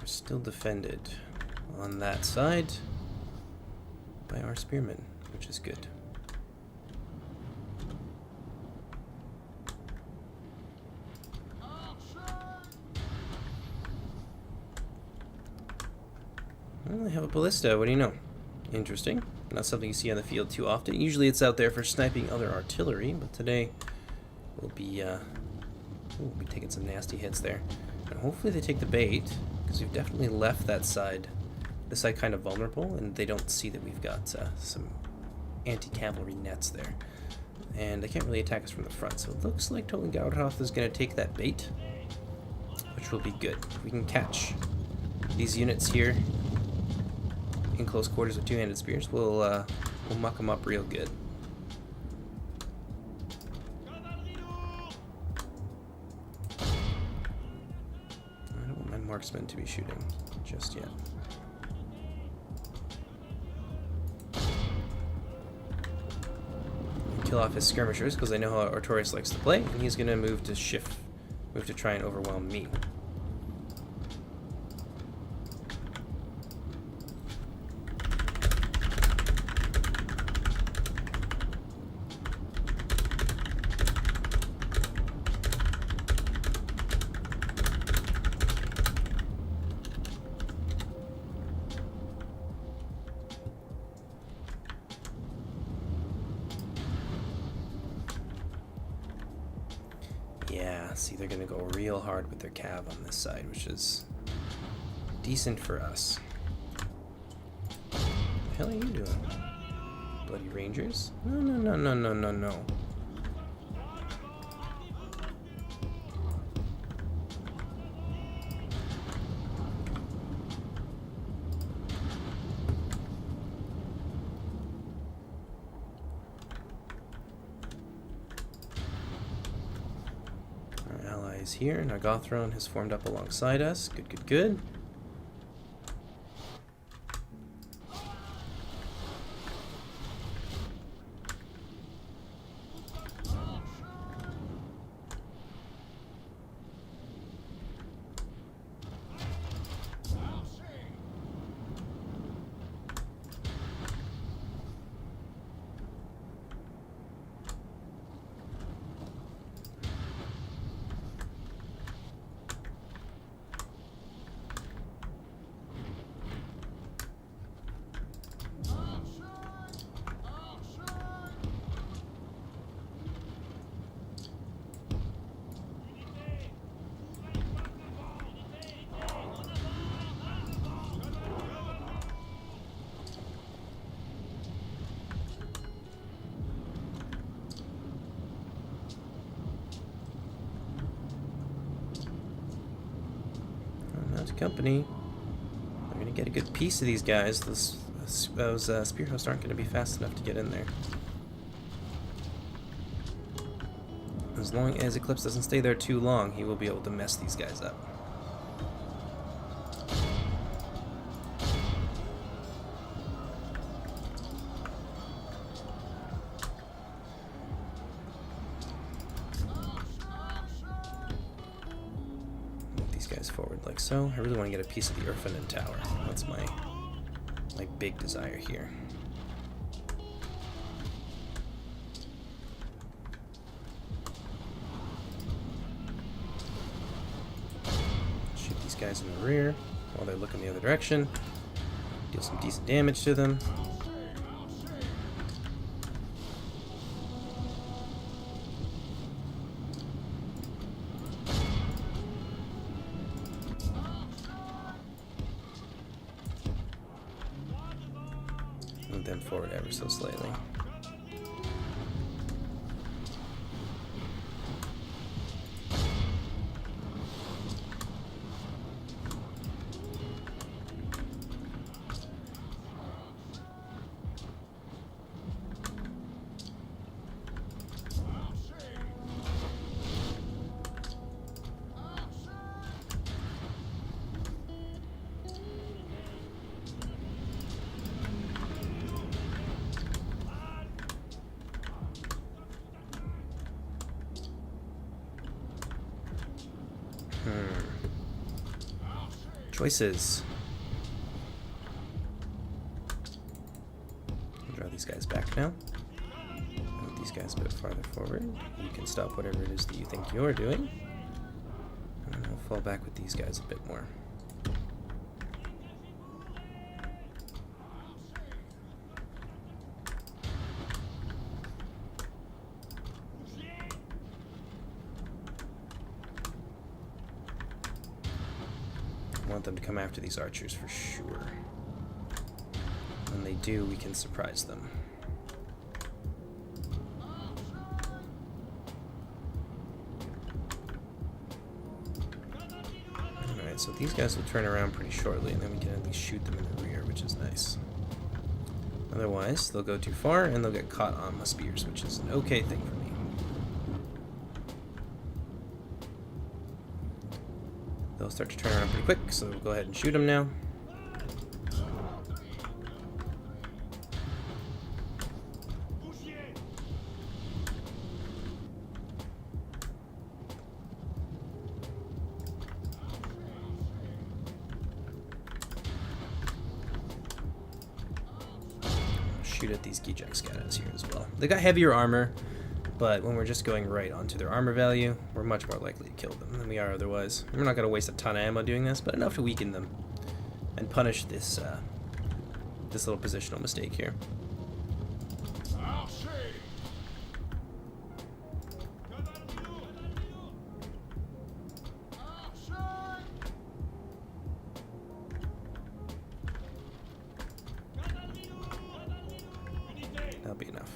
Still defended on that side by our spearmen, which is good. Well, they have a ballista. What do you know? Interesting. Not something you see on the field too often. Usually it's out there for sniping other artillery, but today we'll be taking some nasty hits there. And hopefully they take the bait, because we've definitely left that side, this side kind of vulnerable, and they don't see that we've got some anti-cavalry nets there. And they can't really attack us from the front, so it looks like Toten Gaurhoth is going to take that bait, which will be good. If we can catch these units here in close quarters with two-handed spears, we'll muck them up real good. Marksman to be shooting just yet. Kill off his skirmishers because I know how Artorias likes to play, and he's going to move to try and overwhelm me. Yeah, see, they're going to go real hard with their cav on this side, which is decent for us. What the hell are you doing? Bloody Rangers? No, no, no, no, no, no, no. Here, Nargothrond has formed up alongside us. Good, good, good. Company. They're going to get a good piece of these guys. Those spear hosts aren't going to be fast enough to get in there. As long as Eclipse doesn't stay there too long, he will be able to mess these guys up. forward like so. I really want to get a piece of the Urfanen Tower. That's my big desire here. Shoot these guys in the rear while they look in the other direction. Deal some decent damage to them. Move them forward ever so slightly. Choices. I'll draw these guys back now. Move these guys a bit farther forward. You can stop whatever it is that you think you're doing. And I'll fall back with these guys a bit more. I want them to come after these archers for sure. When they do, we can surprise them. Alright, so these guys will turn around pretty shortly, and then we can at least shoot them in the rear, which is nice. Otherwise, they'll go too far, and they'll get caught on my spears, which is an okay thing for me. They'll start to turn around pretty quick, so we'll go ahead and shoot them now. Shoot at these Gijak Scatters here as well. They got heavier armor, but when we're just going right onto their armor value, we're much more likely to kill them than we are otherwise. We're not going to waste a ton of ammo doing this, but enough to weaken them and punish this this little positional mistake here. That'll be enough.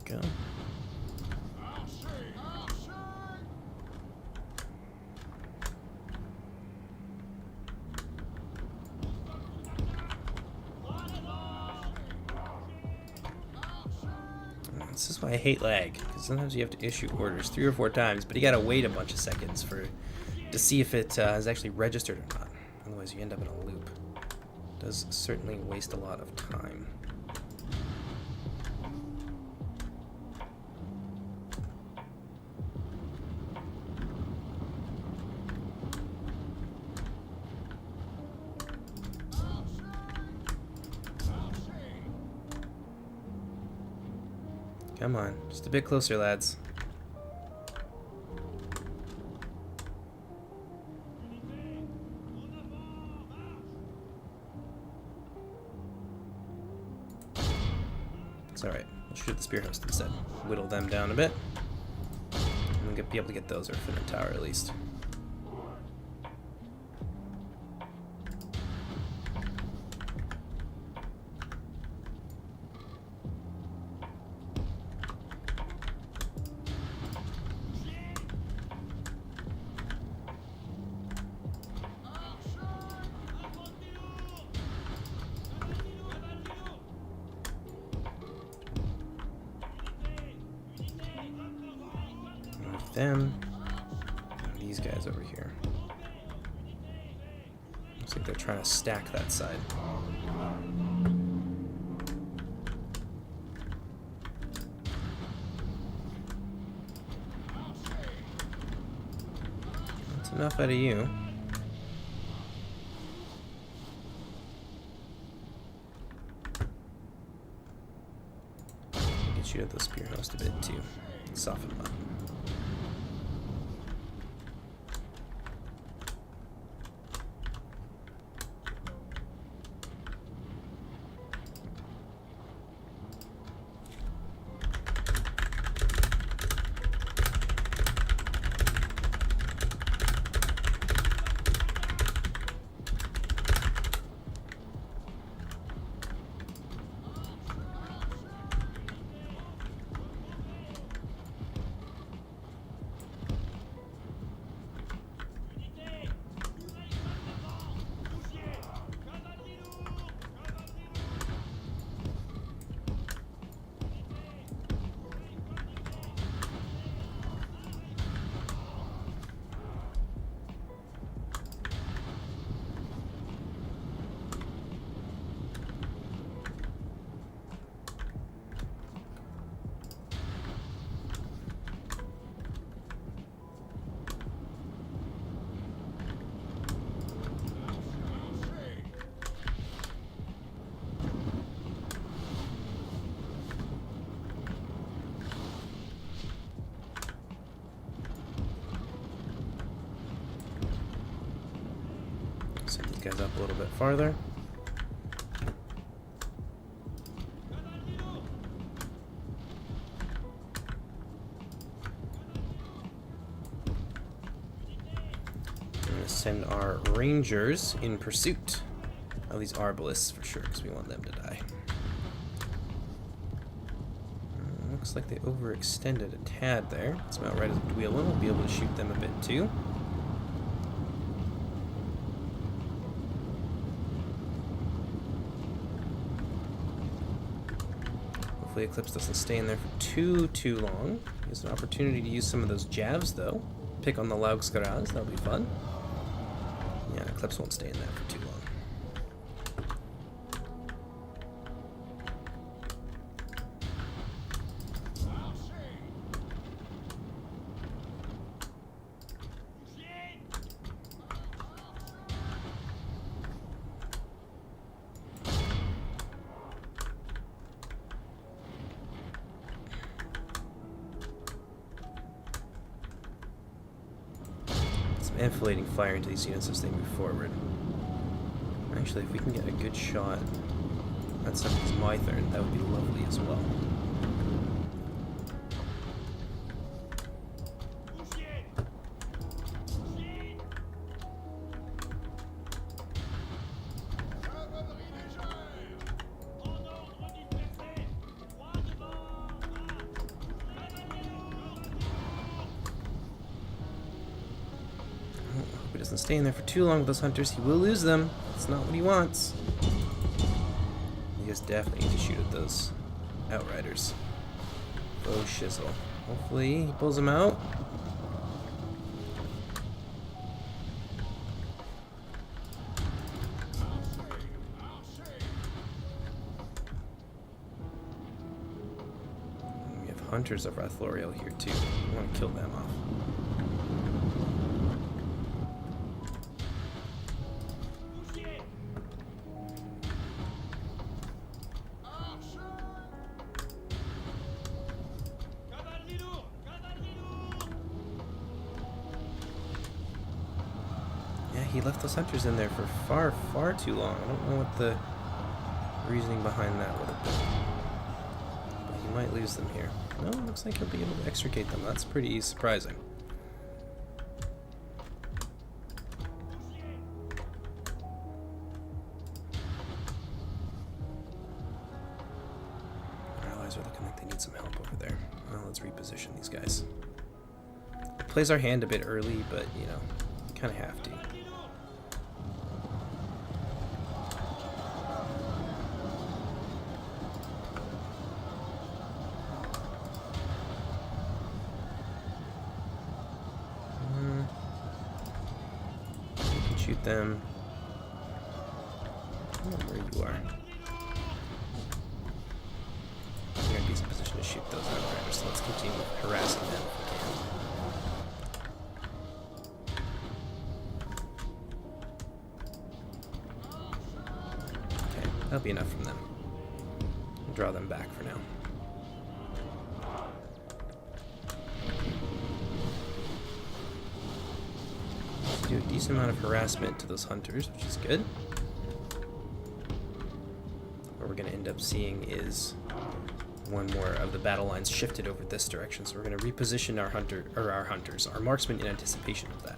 Go. This is why I hate lag, because sometimes you have to issue orders 3 or 4 times, but you gotta wait a bunch of seconds to see if it is actually registered or not. Otherwise, you end up in a loop. It does certainly waste a lot of time. Come on, just a bit closer, lads. It's alright. We'll shoot the spear host instead. Whittle them down a bit. And we'll be able to get those from the tower at least. Them. These guys over here. Looks like they're trying to stack that side. That's enough out of you. Get you at the spear host a bit too. Soften them up. Set these guys up a little bit farther. We're going to send our rangers in pursuit of these arbalists for sure, because we want them to die. Looks like they overextended a tad there. Let's mount right as a wheel, and we'll be able to shoot them a bit too. Hopefully Eclipse doesn't stay in there for too long. There's an opportunity to use some of those jabs though. Pick on the Laugskaraz, that'll be fun. Yeah, Eclipse won't stay in there for too long. Enfilading fire into these units as they move forward. Actually, if we can get a good shot at some of these Mythern, that would be lovely as well. Doesn't stay in there for too long with those hunters. He will lose them. That's not what he wants. You guys definitely need to shoot at those outriders. Oh shizzle. Hopefully he pulls them out. We have hunters of Rathloriel here too. We want to kill them off. He left those hunters in there for far too long. I don't know what the reasoning behind that would have been. He might lose them here. No, looks like he'll be able to extricate them. That's pretty surprising. Our allies are looking like they need some help over there. Well, let's reposition these guys. It plays our hand a bit early, but, you know, you kind of have to. Shoot them. I don't know where you are. We're going to be in position to shoot those outriders, so let's continue harassing them if we can. Okay, that'll be enough from them. We'll draw them back for now. Do a decent amount of harassment to those hunters, which is good. What we're going to end up seeing is one more of the battle lines shifted over this direction, so we're going to reposition our marksmen in anticipation of that.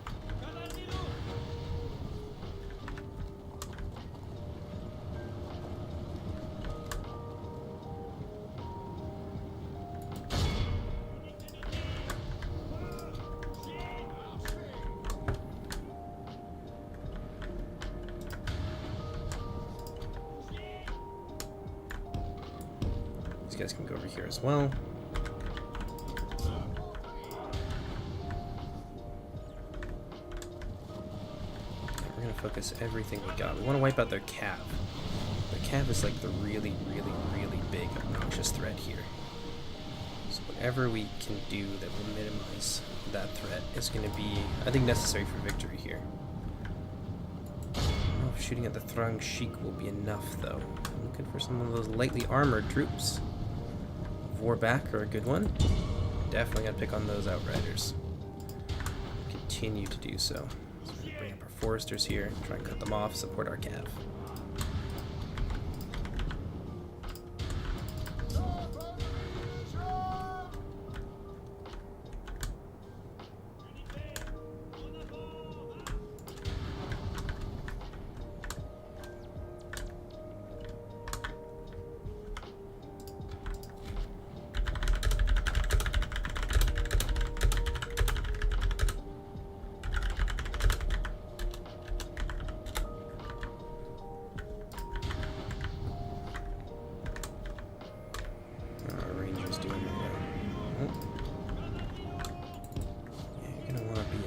These guys can go over here as well. We're going to focus everything we got. We want to wipe out their cav. Their cav is like the really, really, really big, obnoxious threat here. So whatever we can do that will minimize that threat is going to be, I think, necessary for victory here. I don't know if shooting at the Throng Sheik will be enough, though. I'm looking for some of those lightly armored troops. Warback are a good one. Definitely gotta pick on those outriders. Continue to do so. So we bring up our foresters here, try and cut them off, support our cav.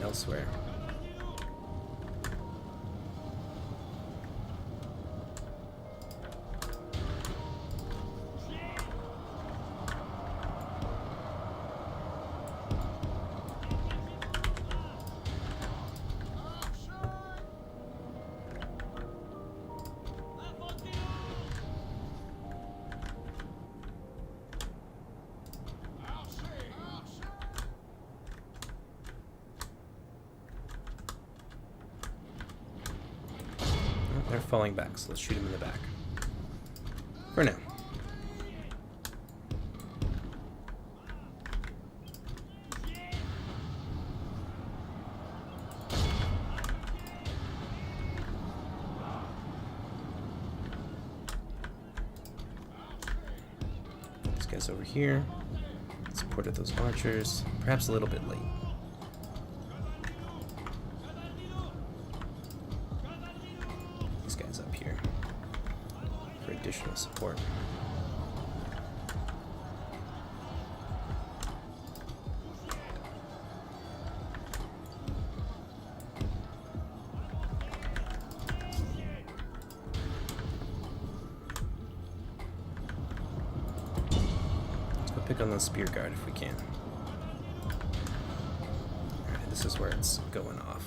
Elsewhere. They're falling back, so let's shoot them in the back. For now. These guys over here. Supported those archers. Perhaps a little bit late. Guys up here for additional support. Let's go pick on the spear guard if we can. Alright, this is where it's going off.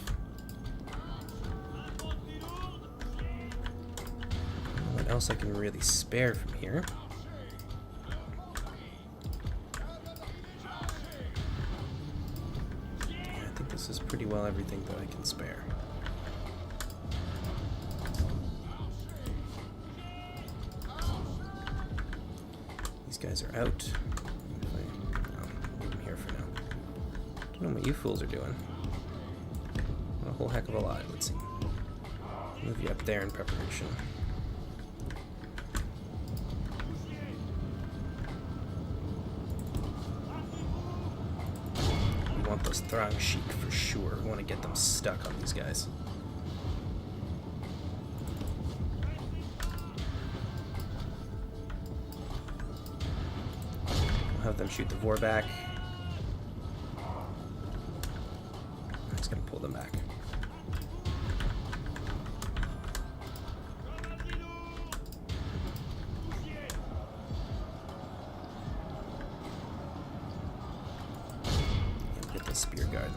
What else I can really spare from here? Yeah, I think this is pretty well everything that I can spare. These These guys are out. Leave them here for now. Don't know what you fools are doing. Not a whole heck of a lot, it would seem. Move you up there in preparation. We want those Throng Sheik for sure. We want to get them stuck on these guys. We'll have them shoot the Vor back. I'm just going to pull them back. Spear guard.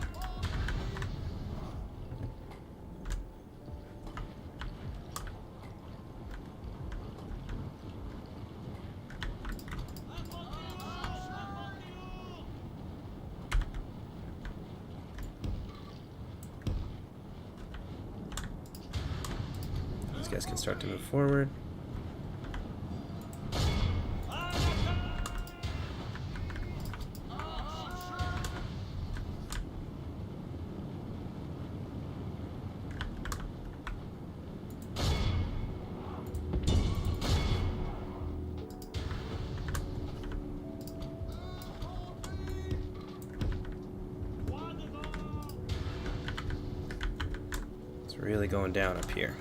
These guys can start to move forward. Really going down up here.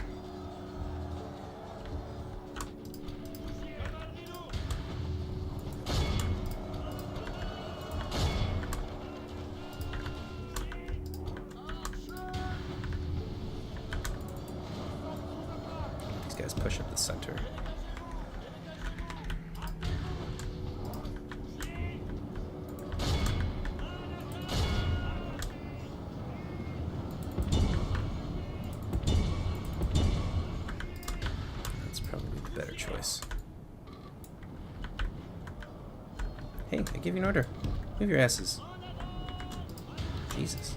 These guys push up the center. Choice. Hey, I gave you an order. Move your asses. Jesus.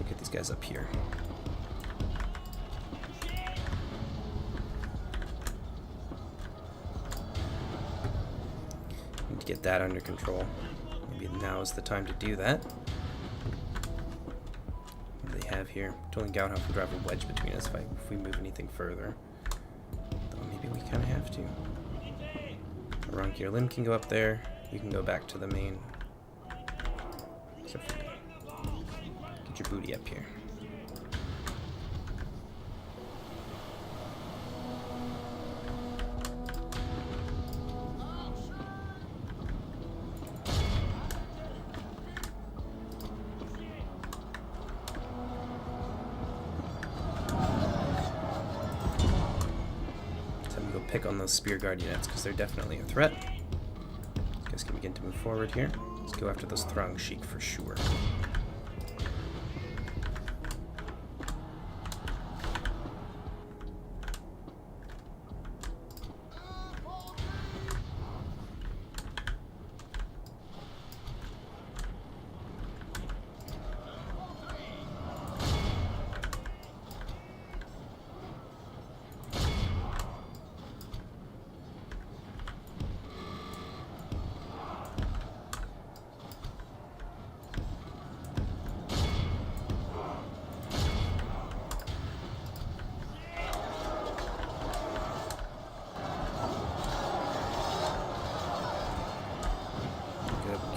Get these guys up here. Need to get that under control. Maybe now is the time to do that. What do they have here? Only Gaunhof would drive a wedge between us if we move anything further. Though maybe we kind of have to. Ronkier Lim can go up there. You can go back to the main. Except for me. Get your booty up here. Pick on those spear guard units because they're definitely a threat. You guys can begin to move forward here. Let's go after those Throng Sheik for sure.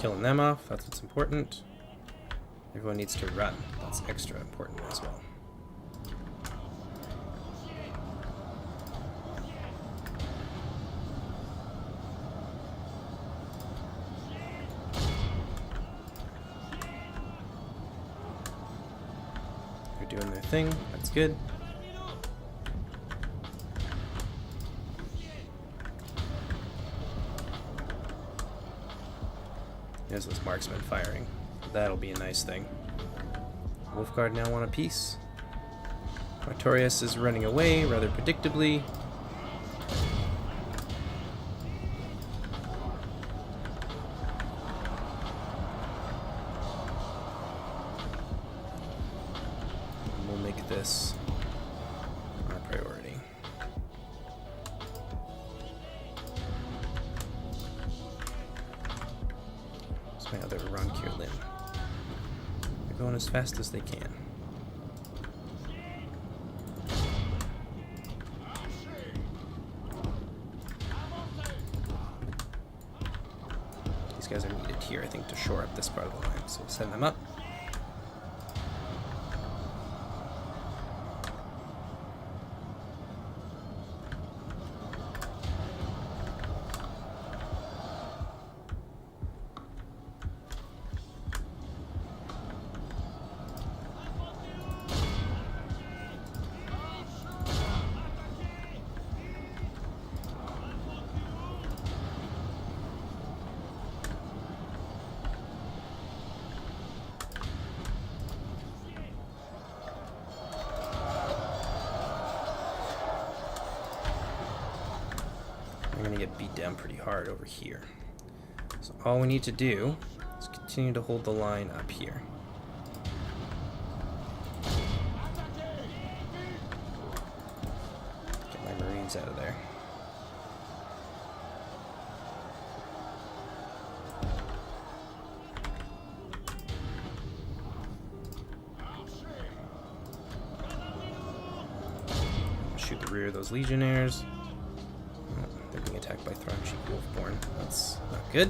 killing them off. That's what's important. Everyone needs to run. That's extra important as well. They're doing their thing. That's good. There's those marksmen firing. That'll be a nice thing. Wolfguard now want a piece. Artorias is running away rather predictably. We'll make this our priority. My other Ronkier limb. They're going as fast as they can. These guys are needed here, I think, to shore up this part of the line, so we'll send them up. We're going to get beat down pretty hard over here. So all we need to do is continue to hold the line up here. Get my Marines out of there. Shoot the rear of those Legionnaires. They're being attacked by Throngcheek Wolfborn. That's not good.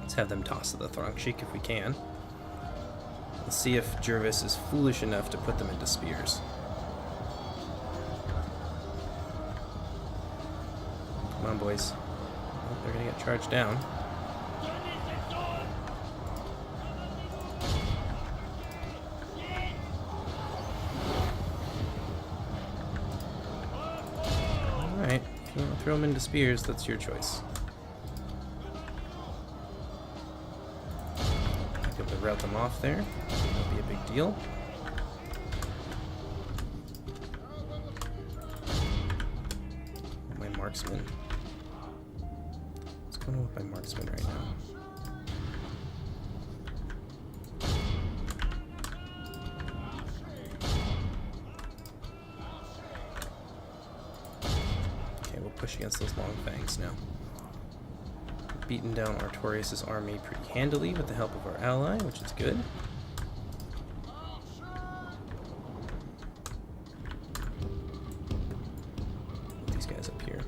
Let's have them toss to the Throngcheek if we can. Let's see if Jervis is foolish enough to put them into spears. Come on, boys. Oh, they're gonna get charged down. Alright, if you want to throw them into spears, that's your choice. Might be able to route them off there. That'll be a big deal. My marksman. What's going on with my marksman right now? Okay, we'll push against those long fangs now. Beaten down Artorias' army pretty handily with the help of our ally, which is good. Put these guys up here.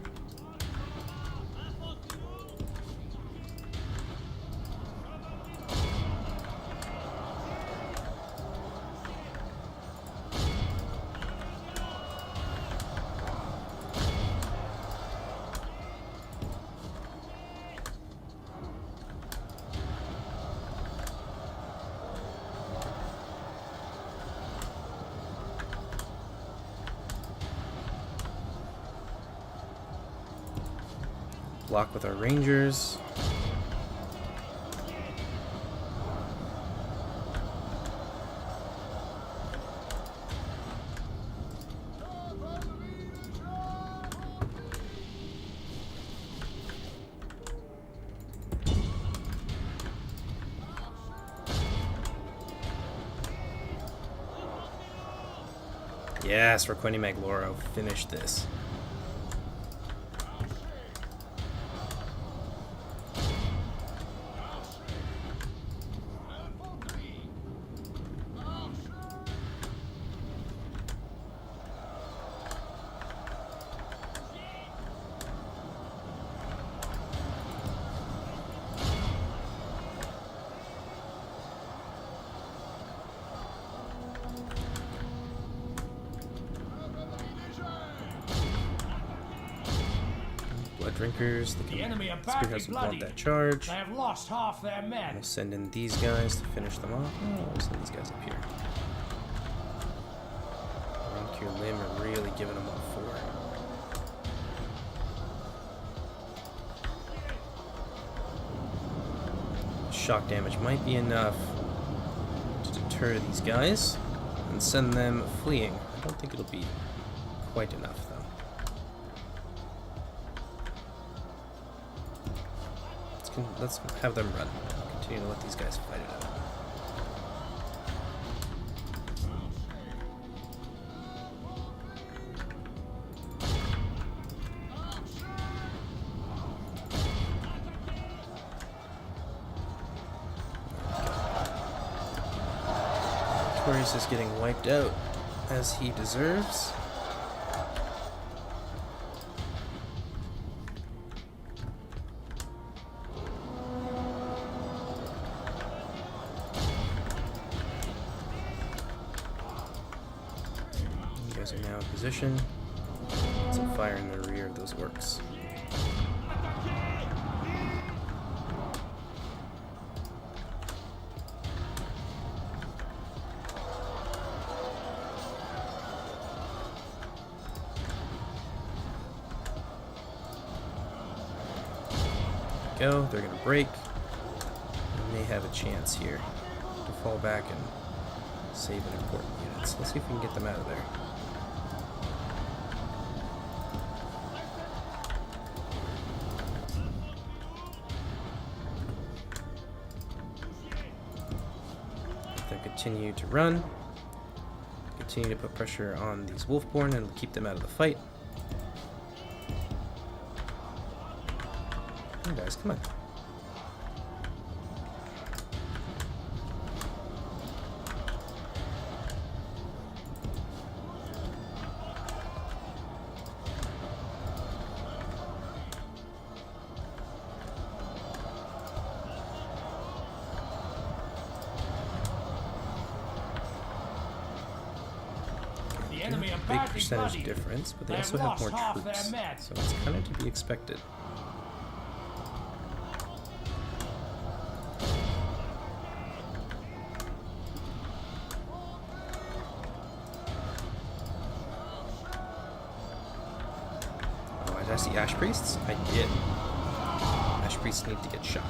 Block with our rangers. Yes, Raqueni Magloro, finish this. drinkers. The enemy are Spearheads badly will want bloodied. that charge. They have lost half their men. We'll send in these guys to finish them off. Oh, we'll send these guys up here. Rank your limb are really giving them what for. Shock damage might be enough to deter these guys and send them fleeing. I don't think it'll be quite enough, though. Let's have them run. Continue to let these guys fight it out. Victorious is getting wiped out as he deserves. You guys are now in position. Some fire in the rear of those orcs. Go. They're going to break. They may have a chance here to fall back and save an important unit. So let's see if we can get them out of there. They'll continue to run. Continue to put pressure on these Wolfborn and keep them out of the fight. Come on, guys, come on. The enemy are Big badly percentage bloodied. difference, but they They also have have more lost half their troops, men. so it's kind of to be expected. Oh, did I see Ash Priests? I did. Ash Priests need to get shot.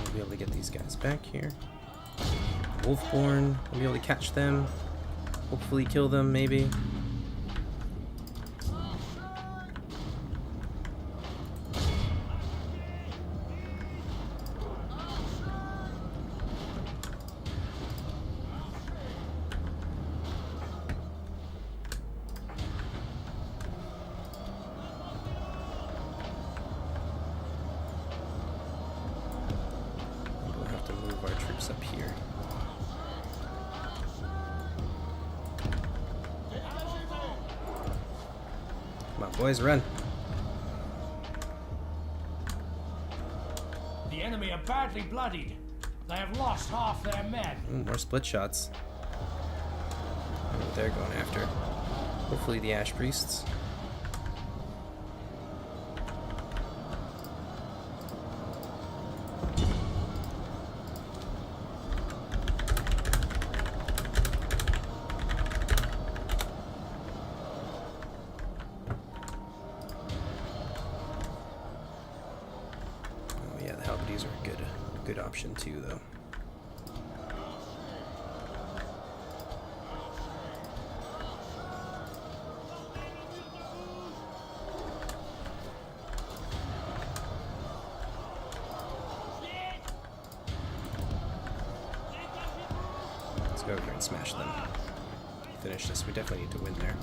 We'll be able to get these guys back here. Wolfborn, we'll be able to catch them. Hopefully kill them, maybe. We'll have to move our troops up here. Come on, boys, run. The enemy are badly bloodied. They have lost half their men. Ooh, more split shots. I know what they're going after. Hopefully the Ash Priests. Division 2, though. Let's go over here and smash them. Finish this. We definitely need to win there.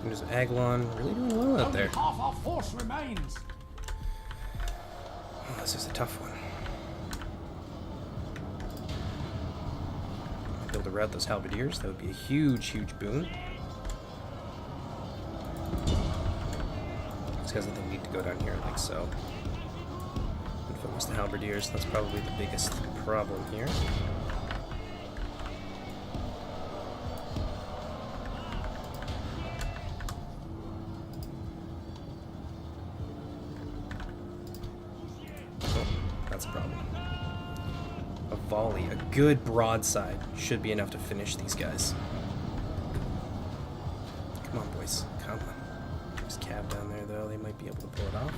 There's Aglon, really doing well out there. Only half our force remains. Oh, this is a tough one. Be able to rout those halberdiers, that would be a huge, huge boon. These guys will need to go down here like so. And focus the halberdiers, that's probably the biggest problem here. That's a problem. A volley, a good broadside should be enough to finish these guys. Come on, boys. Come on. There's Cav down there, though. They might be able to pull it off.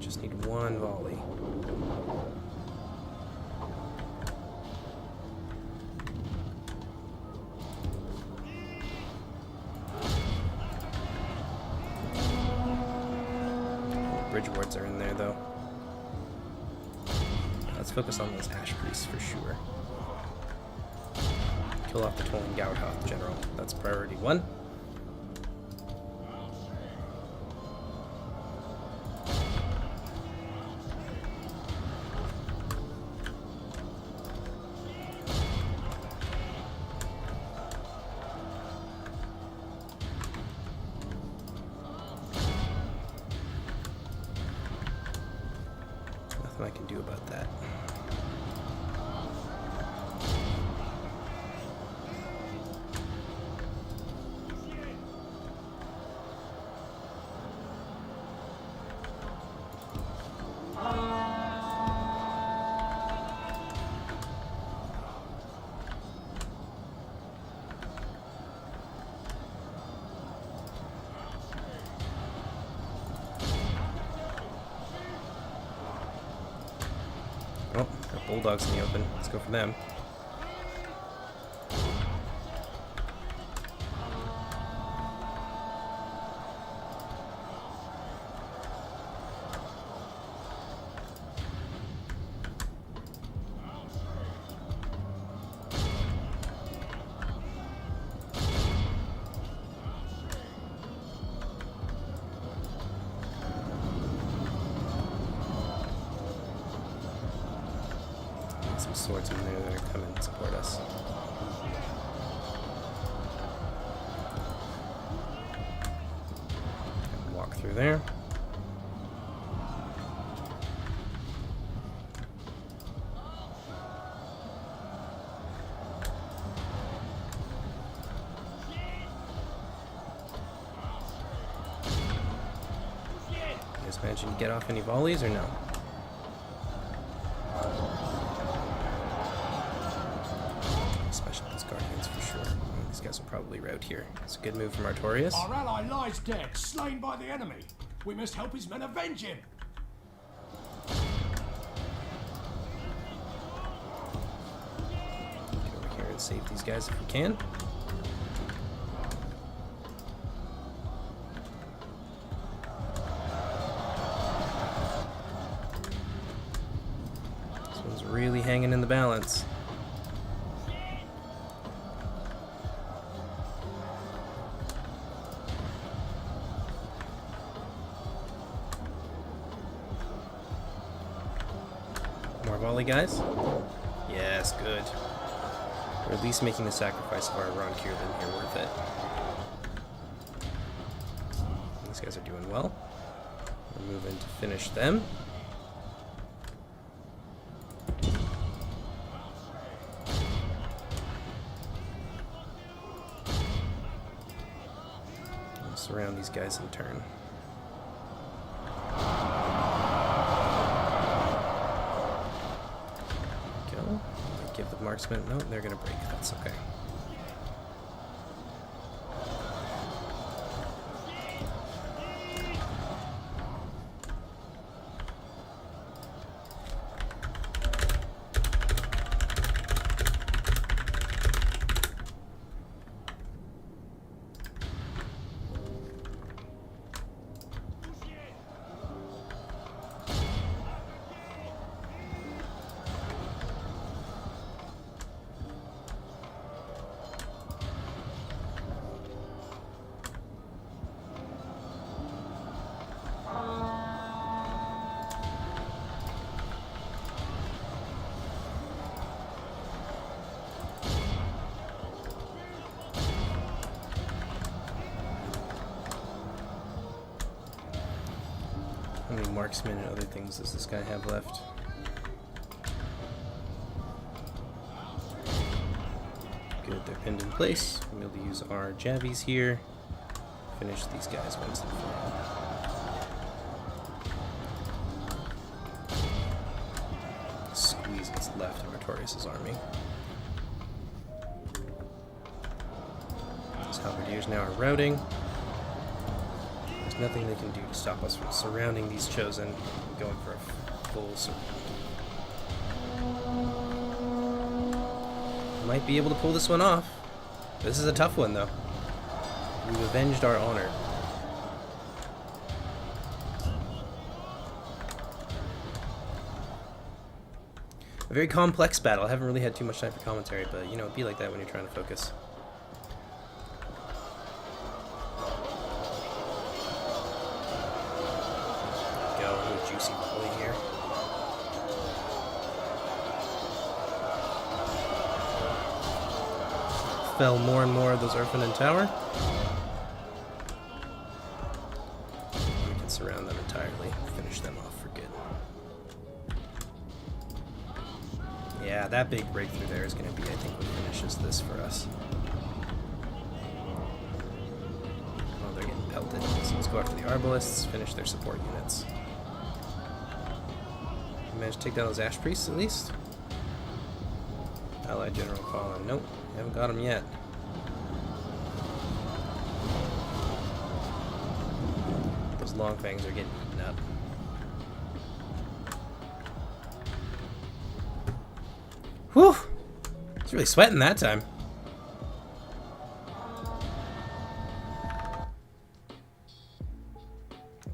Just need one volley. Bridge wards are in there, though. Let's focus on those Ash Priests for sure. Kill off the Tolling Gaurhoth General. That's priority 1. Nothing I can do about that. Oh, got bulldogs in the open. Let's go for them. Some swords in there that are coming to support us. Walk through there. You guys managing to get off any volleys or no? These guys will probably rout here. It's a good move from Artorias. Our ally lies dead, slain by the enemy. We must help his men avenge him. Get over here and save these guys if we can. This one's really hanging in the balance. More volley, guys? Yes, good. We're at least making the sacrifice of our Ron Kierland here worth it. These guys are doing well. We're moving to finish them. surround these guys in turn. Go. Give the marksman. No, they're gonna break. That's okay. How many marksmen and other things does this guy have left? Good, they're pinned in place. We'll be able to use our jabbies here. Finish these guys once and for all. Squeeze what's left of Artorias' army. These halberdiers now are routing. There's nothing they can do to stop us from surrounding these chosen and going for a full surround. Might be able to pull this one off. This is a tough one, though. We've avenged our honor. A very complex battle. I haven't really had too much time for commentary, but you know, it'd be like that when you're trying to focus. Juicy volley here. Fell more and more of those Urfinen Tower. We can surround them entirely, finish them off for good. Yeah, that big breakthrough there is going to be, I think, what finishes this for us. Oh, they're getting pelted. So let's go after the Arbalists, finish their support units. Managed to take down those Ash Priests at least. Allied General fallen. Nope, haven't got him yet. Those long fangs are getting eaten up. Whew! It's really sweating that time.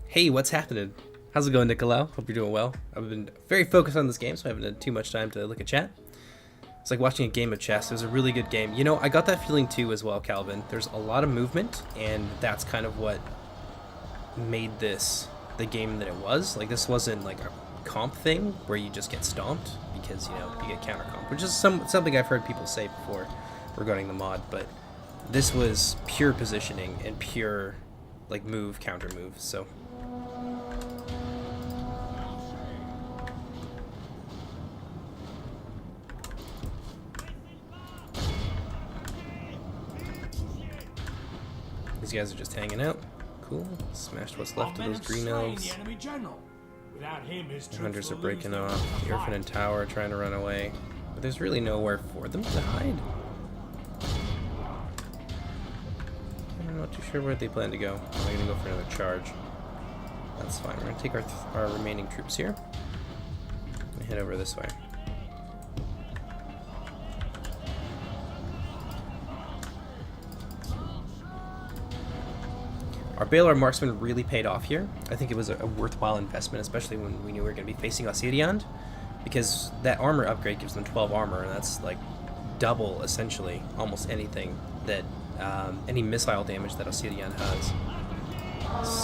Hey, what's happening? How's it going, Nicolau? Hope you're doing well. I've been very focused on this game, so I haven't had too much time to look at chat. It's like watching a game of chess. It was a really good game. You know, I got that feeling too as well, Calvin. There's a lot of movement, and that's kind of what made this the game that it was. Like, this wasn't like a comp thing where you just get stomped because, you know, you get counter comp, which is something I've heard people say before regarding the mod, but this was pure positioning and pure, like, move, counter move, so... These guys are just hanging out. Cool. Smashed what's left of those green elves. The hunters are breaking off. The Urfinen Tower trying to run away. But there's really nowhere for them to hide. I'm not too sure where they plan to go. They're going to go for another charge. That's fine. We're going to take our remaining troops here and head over this way. Our Baelor Marksman really paid off here. I think it was a worthwhile investment, especially when we knew we were going to be facing Osiriand, because that armor upgrade gives them 12 armor, and that's like double, essentially, almost anything that, any missile damage that Osiriand has.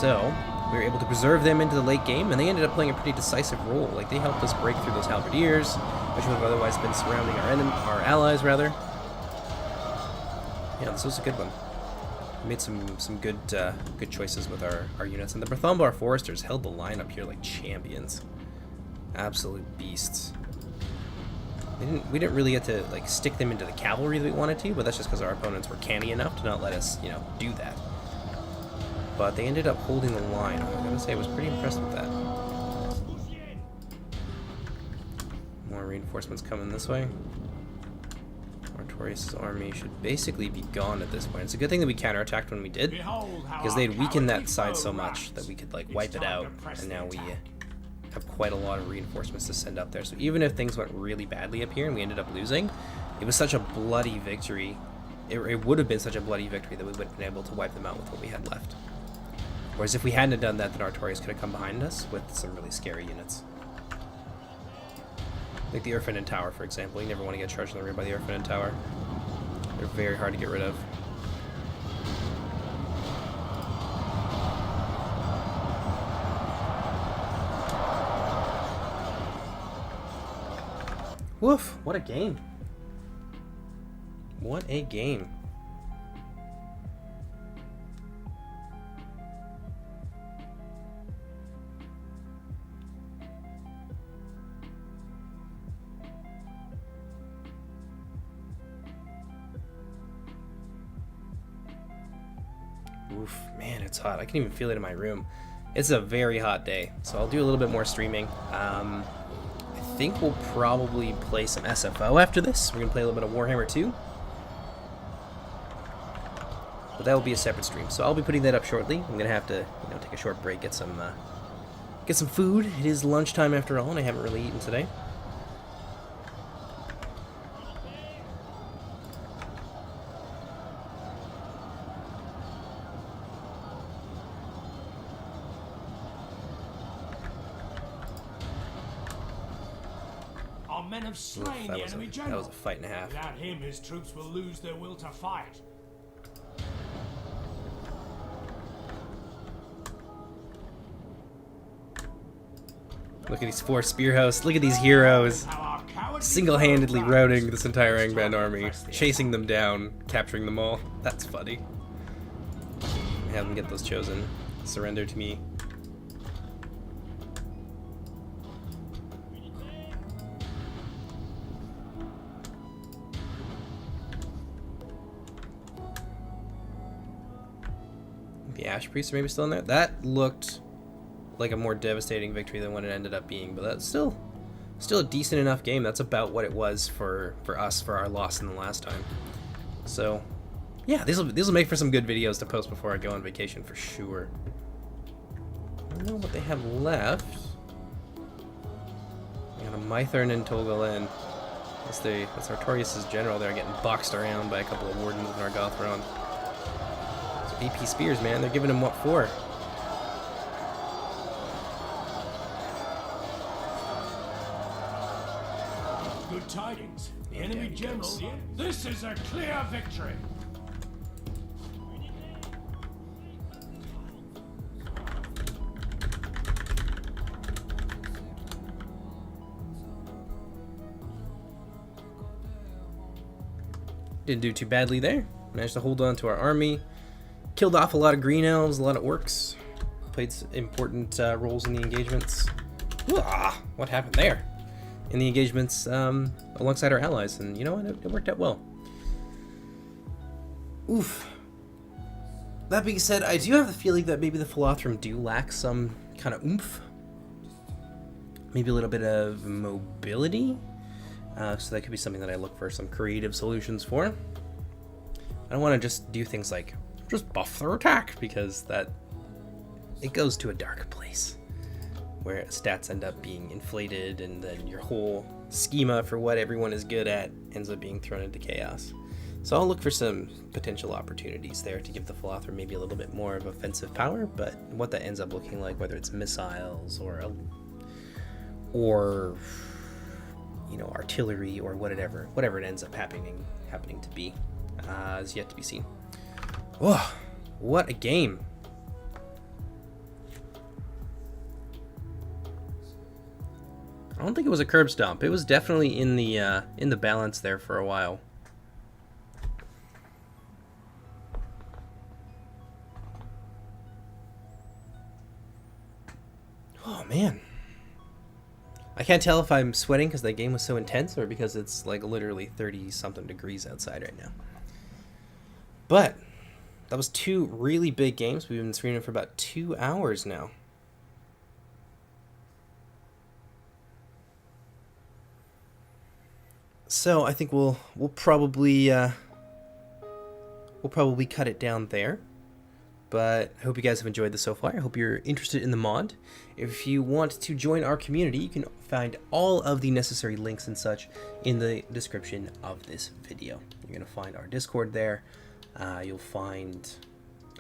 So, we were able to preserve them into the late game, and they ended up playing a pretty decisive role. Like, they helped us break through those halberdiers, which would have otherwise been surrounding our allies, rather. Yeah, this was a good one. We made some good good choices with our units, and the Berthambar Foresters held the line up here like champions. Absolute beasts. We didn't really get to like stick them into the cavalry that we wanted to, but that's just because our opponents were canny enough to not let us, you know, do that. but they ended up holding the line. I gotta say, I was pretty impressed with that. More reinforcements coming this way. Artorias' army should basically be gone at this point. It's a good thing that we counterattacked when we did, because they'd weakened that side so much that we could like wipe it out, and now we have quite a lot of reinforcements to send up there. So even if things went really badly up here and we ended up losing, it was such a bloody victory. It would have been such a bloody victory that we would have been able to wipe them out with what we had left. Whereas if we hadn't done that, then Artorias could have come behind us with some really scary units. Like the Urfinen Tower, for example. You never want to get charged in the rear by the Urfinen Tower. They're very hard to get rid of. Woof! What a game. What a game. Oof, man, it's hot. I can even feel it in my room. It's a very hot day, so I'll do a little bit more streaming. I think we'll probably play some SFO after this. We're gonna play a little bit of Warhammer 2. But that will be a separate stream, so I'll be putting that up shortly. I'm gonna have to, take a short break, get some food. It is lunchtime after all, and I haven't really eaten today. Our men have slain the enemy general. That was a fight and a half. Without him, his troops will lose their will to fight. Look at these 4 spear hosts. Look at these heroes. Single-handedly routing this entire Angband army. Chasing them down. Capturing them all. That's funny. Have them get those chosen. Surrender to me. The Ash Priests are maybe still in there. That looked like a more devastating victory than what it ended up being, but that's still a decent enough game. That's about what it was for us for our loss in the last time. So yeah, these will make for some good videos to post before I go on vacation for sure. I don't know what they have left. We got a Mythern and Tolgalen. That's Artorias' general there, getting boxed around by a couple of wardens in our Gothron. So AP spears, man, they're giving him what for? Good tidings. The enemy general. This is a clear victory. Didn't do too badly there. Managed to hold on to our army. Killed off a lot of green elves, a lot of orcs. Played important roles in the engagements. Ah, what happened there? In the engagements alongside our allies, and you know what? It worked out well. Oof. That being said, I do have the feeling that maybe the Philothrum do lack some kind of oomph. Maybe a little bit of mobility. So that could be something that I look for some creative solutions for. I don't want to just do things like just buff their attack, because it goes to a dark place where stats end up being inflated, and then your whole schema for what everyone is good at ends up being thrown into chaos. So I'll look for some potential opportunities there to give the Philothrum maybe a little bit more of offensive power, but what that ends up looking like, whether it's missiles or artillery or whatever it ends up happening to be, is yet to be seen. Oh, what a game! I don't think it was a curb stomp. It was definitely in the balance there for a while. Oh man, I can't tell if I'm sweating because that game was so intense or because it's like literally 30 something degrees outside right now. But that was 2 really big games. We've been streaming for about 2 hours now. So I think we'll probably cut it down there. But I hope you guys have enjoyed this so far. I hope you're interested in the mod. If you want to join our community, you can find all of the necessary links and such in the description of this video. You're going to find our Discord there. You'll find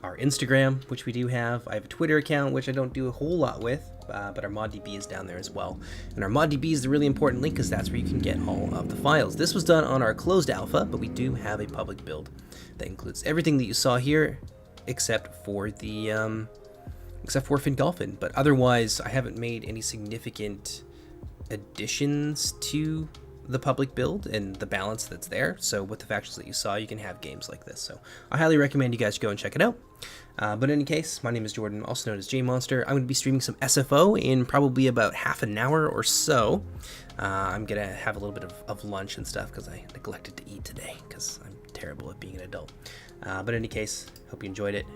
our Instagram, which we do have. I have a Twitter account, which I don't do a whole lot with, but our ModDB is down there as well. And our ModDB is the really important link because that's where you can get all of the files. This was done on our closed alpha, but we do have a public build that includes everything that you saw here, except for the Fingolfin. But otherwise, I haven't made any significant additions to the public build and the balance that's there. So with the factions that you saw, you can have games like this. So I highly recommend you guys go and check it out. But in any case, my name is Jordan, also known as JMonster. I'm going to be streaming some SFO in probably about half an hour or so. I'm going to have a little bit of lunch and stuff because I neglected to eat today because I'm terrible at being an adult. But in any case, hope you enjoyed it.